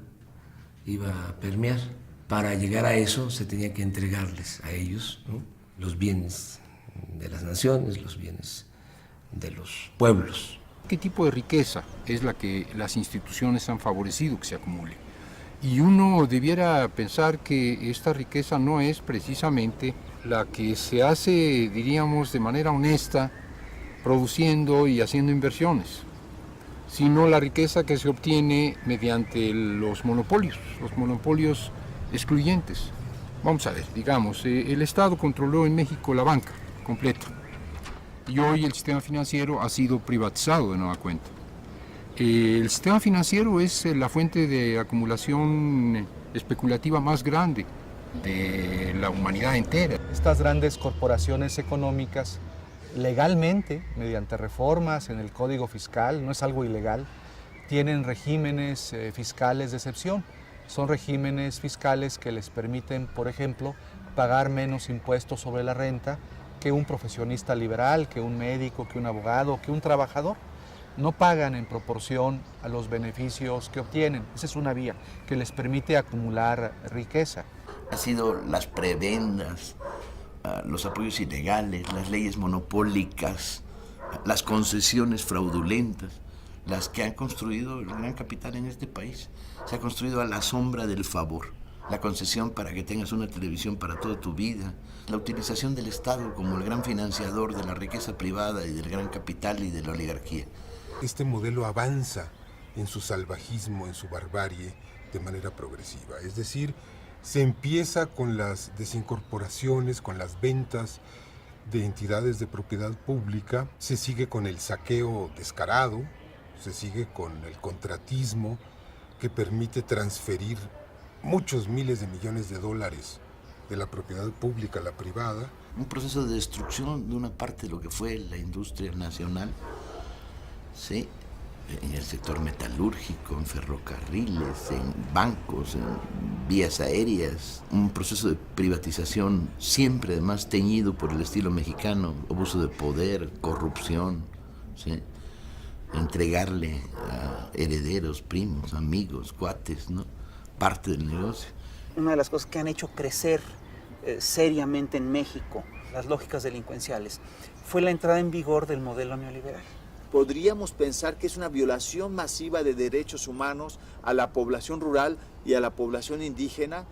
iba a permear. Para llegar a eso se tenía que entregarles a ellos, ¿no?, los bienes de las naciones, los bienes de los pueblos. ¿Qué tipo de riqueza es la que las instituciones han favorecido que se acumule? Y uno debiera pensar que esta riqueza no es precisamente la que se hace, diríamos, de manera honesta, produciendo y haciendo inversiones, sino la riqueza que se obtiene mediante los monopolios excluyentes. Vamos a ver, digamos, el Estado controló en México la banca completa y hoy el sistema financiero ha sido privatizado de nueva cuenta. El sistema financiero es la fuente de acumulación especulativa más grande de la humanidad entera. Estas grandes corporaciones económicas, legalmente, mediante reformas en el Código Fiscal, no es algo ilegal, tienen regímenes fiscales de excepción. Son regímenes fiscales que les permiten, por ejemplo, pagar menos impuestos sobre la renta que un profesionista liberal, que un médico, que un abogado, que un trabajador. No pagan en proporción a los beneficios que obtienen. Esa es una vía que les permite acumular riqueza. Han sido las prebendas, los apoyos ilegales, las leyes monopólicas, las concesiones fraudulentas, las que han construido el gran capital en este país. Se ha construido a la sombra del favor. La concesión para que tengas una televisión para toda tu vida. La utilización del Estado como el gran financiador de la riqueza privada y del gran capital y de la oligarquía. Este modelo avanza en su salvajismo, en su barbarie, de manera progresiva. Es decir, se empieza con las desincorporaciones, con las ventas de entidades de propiedad pública, se sigue con el saqueo descarado, se sigue con el contratismo que permite transferir muchos miles de millones de dólares de la propiedad pública a la privada. Un proceso de destrucción de una parte de lo que fue la industria nacional, ¿sí? En el sector metalúrgico, en ferrocarriles, en bancos, en vías aéreas. Un proceso de privatización siempre además teñido por el estilo mexicano, abuso de poder, corrupción, ¿sí? Entregarle a herederos, primos, amigos, cuates, ¿no? Parte del negocio. Una de las cosas que han hecho crecer seriamente en México las lógicas delincuenciales fue la entrada en vigor del modelo neoliberal. Podríamos pensar que es una violación masiva de derechos humanos a la población rural y a la población indígena,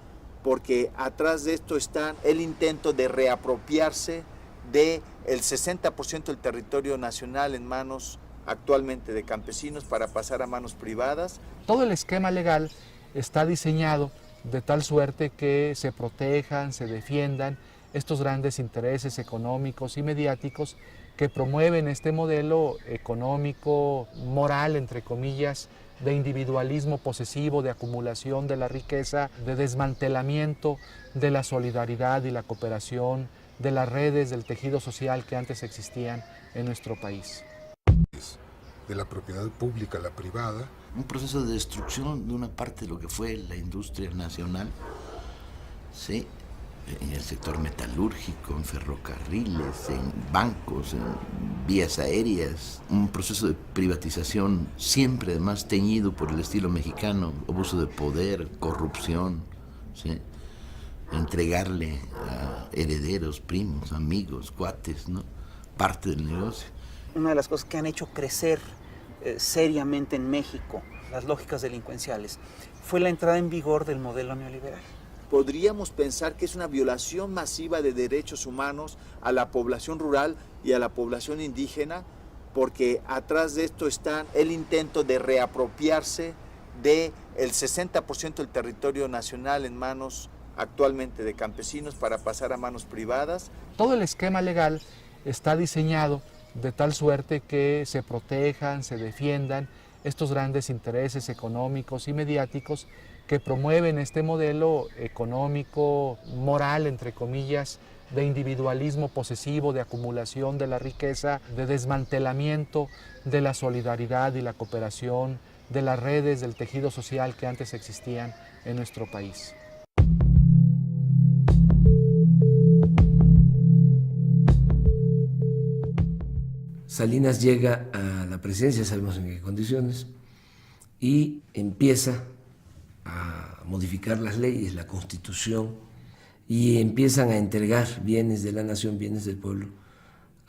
porque atrás de esto está el intento de reapropiarse del 60% del territorio nacional en manos actualmente de campesinos para pasar a manos privadas. Todo el esquema legal está diseñado de tal suerte que se protejan, se defiendan estos grandes intereses económicos y mediáticos que promueven este modelo económico, moral, entre comillas, de individualismo posesivo, de acumulación de la riqueza, de desmantelamiento de la solidaridad y la cooperación, de las redes del tejido social que antes existían en nuestro país. De la propiedad pública a la privada. Un proceso de destrucción de una parte de lo que fue la industria nacional, ¿sí? En el sector metalúrgico, en ferrocarriles, en bancos, en vías aéreas. Un proceso de privatización siempre además teñido por el estilo mexicano, abuso de poder, corrupción, ¿sí? Entregarle a herederos, primos, amigos, cuates, ¿no? Parte del negocio. Una de las cosas que han hecho crecer seriamente en México las lógicas delincuenciales fue la entrada en vigor del modelo neoliberal. Podríamos pensar que es una violación masiva de derechos humanos a la población rural y a la población indígena, porque atrás de esto está el intento de reapropiarse del 60% del territorio nacional en manos actualmente de campesinos para pasar a manos privadas. Todo el esquema legal está diseñado de tal suerte que se protejan, se defiendan estos grandes intereses económicos y mediáticos que promueven este modelo económico, moral, entre comillas, de individualismo posesivo, de acumulación de la riqueza, de desmantelamiento de la solidaridad y la cooperación, de las redes del tejido social que antes existían en nuestro país. Salinas llega a la presidencia, sabemos en qué condiciones, y empieza a modificar las leyes, la Constitución, y empiezan a entregar bienes de la nación, bienes del pueblo,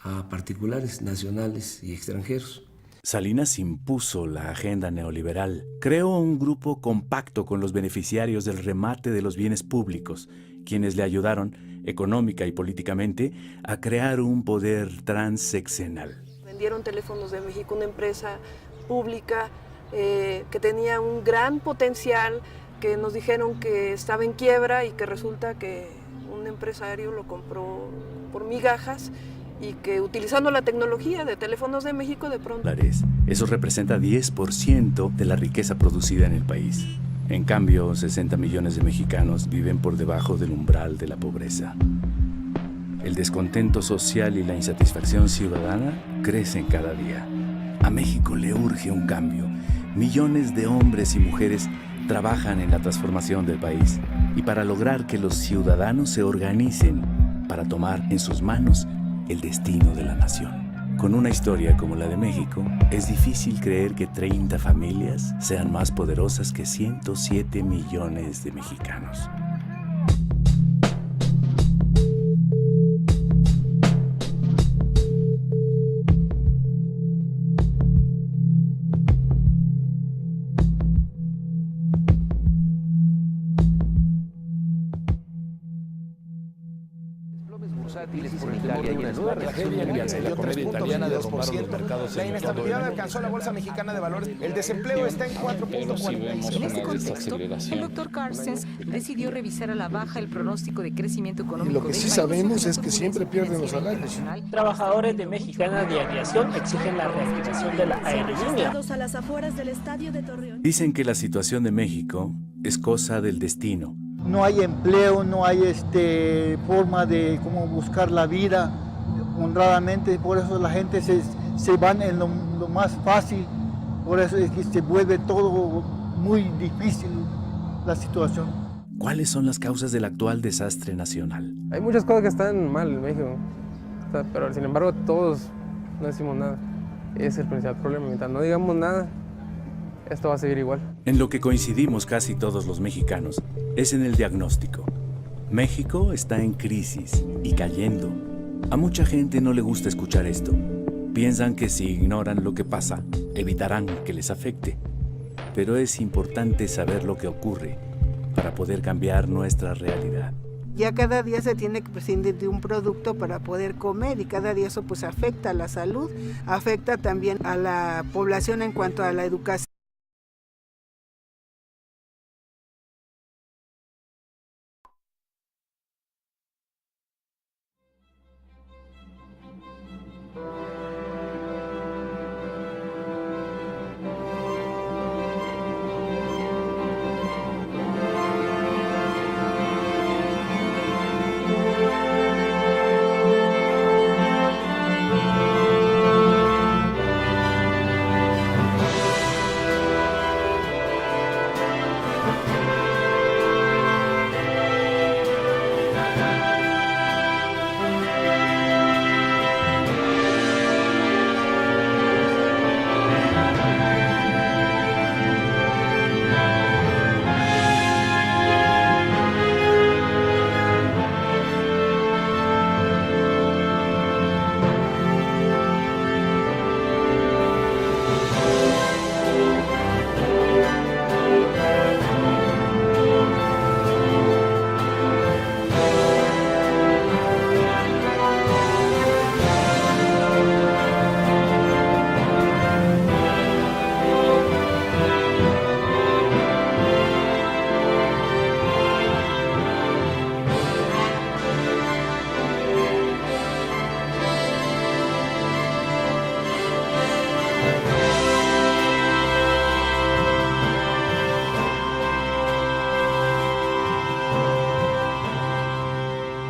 a particulares, nacionales y extranjeros. Salinas impuso la agenda neoliberal, creó un grupo compacto con los beneficiarios del remate de los bienes públicos, quienes le ayudaron, económica y políticamente, a crear un poder transeccional. Vendieron Teléfonos de México, una empresa pública que tenía un gran potencial, que nos dijeron que estaba en quiebra y que resulta que un empresario lo compró por migajas y que utilizando la tecnología de Teléfonos de México de pronto... Eso representa 10% de la riqueza producida en el país. En cambio, 60 millones de mexicanos viven por debajo del umbral de la pobreza. El descontento social y la insatisfacción ciudadana crecen cada día. A México le urge un cambio. Millones de hombres y mujeres trabajan en la transformación del país y para lograr que los ciudadanos se organicen para tomar en sus manos el destino de la nación. Con una historia como la de México, es difícil creer que 30 familias sean más poderosas que 107 millones de mexicanos. volátiles por Italia y una nueva tragedia en la comedia italiana derrumbaron los mercados. La inestabilidad alcanzó la Bolsa Mexicana de Valores. El desempleo está en 4.46. En este contexto, el doctor Carstens decidió revisar a la baja el pronóstico de crecimiento económico. Y lo que sí sabemos es que siempre pierden los salarios. Trabajadores de Mexicana de Aviación exigen la reactivación de la aerolínea. A las afueras del estadio de Torreón. Dicen que la situación de México es cosa del destino. No hay empleo, no hay forma de cómo buscar la vida honradamente, por eso la gente se van en lo más fácil, por eso es que se vuelve todo muy difícil la situación. ¿Cuáles son las causas del actual desastre nacional? Hay muchas cosas que están mal en México, pero sin embargo todos no decimos nada. Ese es el principal problema. Mientras no digamos nada, esto va a seguir igual. En lo que coincidimos casi todos los mexicanos es en el diagnóstico. México está en crisis y cayendo. A mucha gente no le gusta escuchar esto. Piensan que si ignoran lo que pasa, evitarán que les afecte. Pero es importante saber lo que ocurre para poder cambiar nuestra realidad. Ya cada día se tiene que prescindir de un producto para poder comer y cada día eso pues afecta a la salud, afecta también a la población en cuanto a la educación.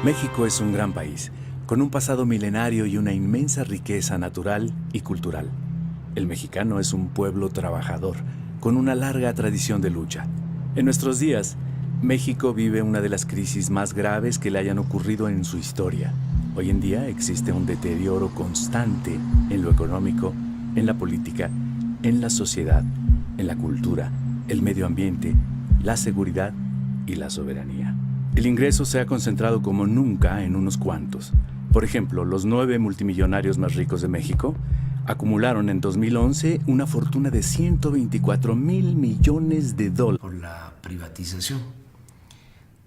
México es un gran país, con un pasado milenario y una inmensa riqueza natural y cultural. El mexicano es un pueblo trabajador, con una larga tradición de lucha. En nuestros días, México vive una de las crisis más graves que le hayan ocurrido en su historia. Hoy en día existe un deterioro constante en lo económico, en la política, en la sociedad, en la cultura, el medio ambiente, la seguridad y la soberanía. El ingreso se ha concentrado como nunca en unos cuantos. Por ejemplo, los 9 multimillonarios más ricos de México acumularon en 2011 una fortuna de 124,000 millones de dólares. Por la privatización,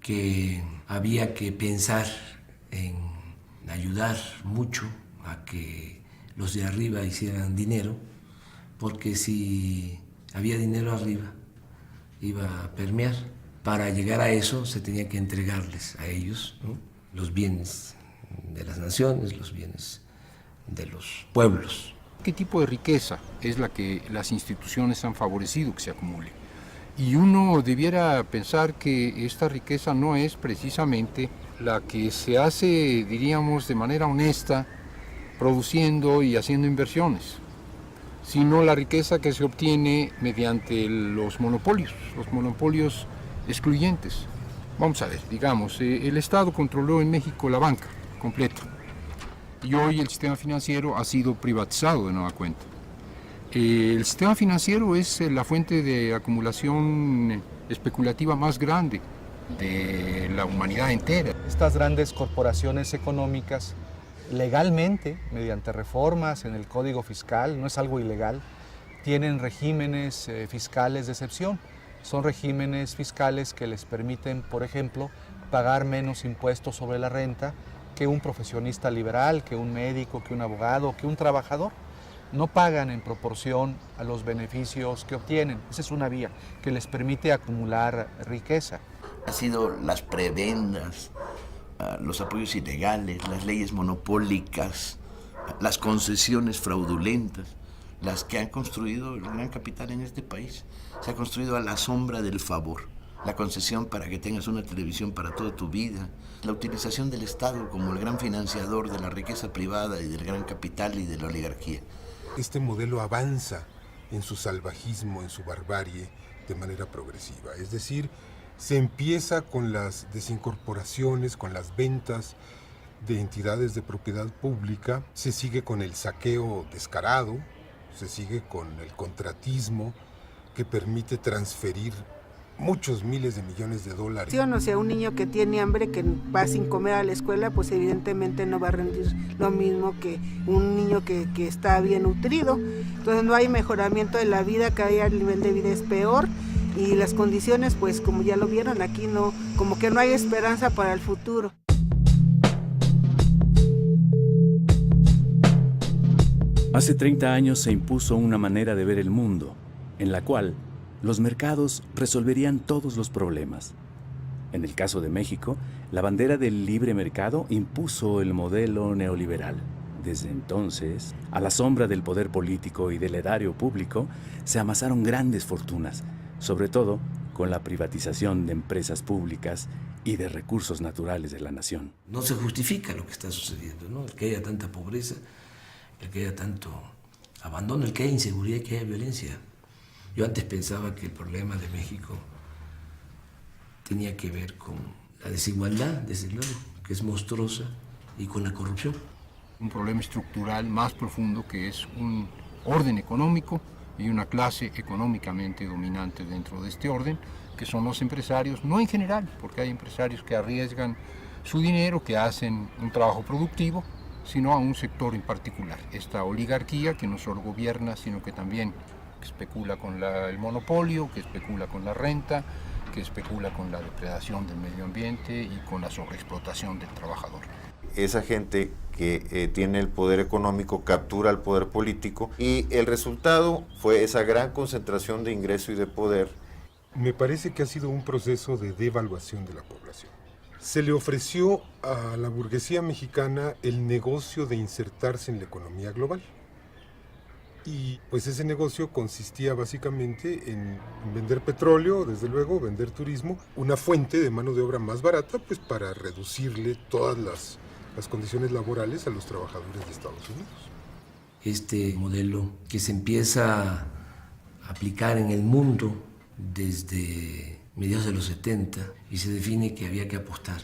que había que pensar en ayudar mucho a que los de arriba hicieran dinero, porque si había dinero arriba iba a permear. Para llegar a eso se tenía que entregarles a ellos, ¿no?, los bienes de las naciones, los bienes de los pueblos. ¿Qué tipo de riqueza es la que las instituciones han favorecido que se acumule? Y uno debiera pensar que esta riqueza no es precisamente la que se hace, diríamos, de manera honesta, produciendo y haciendo inversiones, sino la riqueza que se obtiene mediante los monopolios excluyentes. Vamos a ver, digamos, el Estado controló en México la banca completa y hoy el sistema financiero ha sido privatizado de nueva cuenta. El sistema financiero es la fuente de acumulación especulativa más grande de la humanidad entera. Estas grandes corporaciones económicas, legalmente, mediante reformas en el Código Fiscal, no es algo ilegal, tienen regímenes fiscales de excepción. Son regímenes fiscales que les permiten, por ejemplo, pagar menos impuestos sobre la renta que un profesionista liberal, que un médico, que un abogado, que un trabajador. No pagan en proporción a los beneficios que obtienen. Esa es una vía que les permite acumular riqueza. Han sido las prebendas, los apoyos ilegales, las leyes monopólicas, las concesiones fraudulentas, las que han construido el gran capital en este país. Se ha construido a la sombra del favor. La concesión para que tengas una televisión para toda tu vida, la utilización del Estado como el gran financiador de la riqueza privada y del gran capital y de la oligarquía. Este modelo avanza en su salvajismo, en su barbarie, de manera progresiva. Es decir, se empieza con las desincorporaciones, con las ventas de entidades de propiedad pública, se sigue con el saqueo descarado, se sigue con el contratismo que permite transferir muchos miles de millones de dólares. O sea, un niño que tiene hambre, que va sin comer a la escuela, pues evidentemente no va a rendir lo mismo que un niño que está bien nutrido. Entonces no hay mejoramiento de la vida, cada día el nivel de vida es peor y las condiciones, pues como ya lo vieron aquí, no, como que no hay esperanza para el futuro. Hace 30 años se impuso una manera de ver el mundo, en la cual los mercados resolverían todos los problemas. En el caso de México, la bandera del libre mercado impuso el modelo neoliberal. Desde entonces, a la sombra del poder político y del erario público, se amasaron grandes fortunas, sobre todo con la privatización de empresas públicas y de recursos naturales de la nación. No se justifica lo que está sucediendo, ¿no? El que haya tanta pobreza, el que haya tanto abandono, el que haya inseguridad y que haya violencia. Yo antes pensaba que el problema de México tenía que ver con la desigualdad, desde luego, que es monstruosa, y con la corrupción. Un problema estructural más profundo que es un orden económico y una clase económicamente dominante dentro de este orden, que son los empresarios, no en general, porque hay empresarios que arriesgan su dinero, que hacen un trabajo productivo, sino a un sector en particular. Esta oligarquía que no solo gobierna, sino que también especula con el monopolio, que especula con la renta, que especula con la depredación del medio ambiente y con la sobreexplotación del trabajador. Esa gente que tiene el poder económico captura el poder político y el resultado fue esa gran concentración de ingreso y de poder. Me parece que ha sido un proceso de devaluación de la población. Se le ofreció a la burguesía mexicana el negocio de insertarse en la economía global. Y pues ese negocio consistía básicamente en vender petróleo, desde luego, vender turismo, una fuente de mano de obra más barata, pues para reducirle todas las condiciones laborales a los trabajadores de Estados Unidos. Este modelo que se empieza a aplicar en el mundo desde mediados de los 70 y se define que había que apostar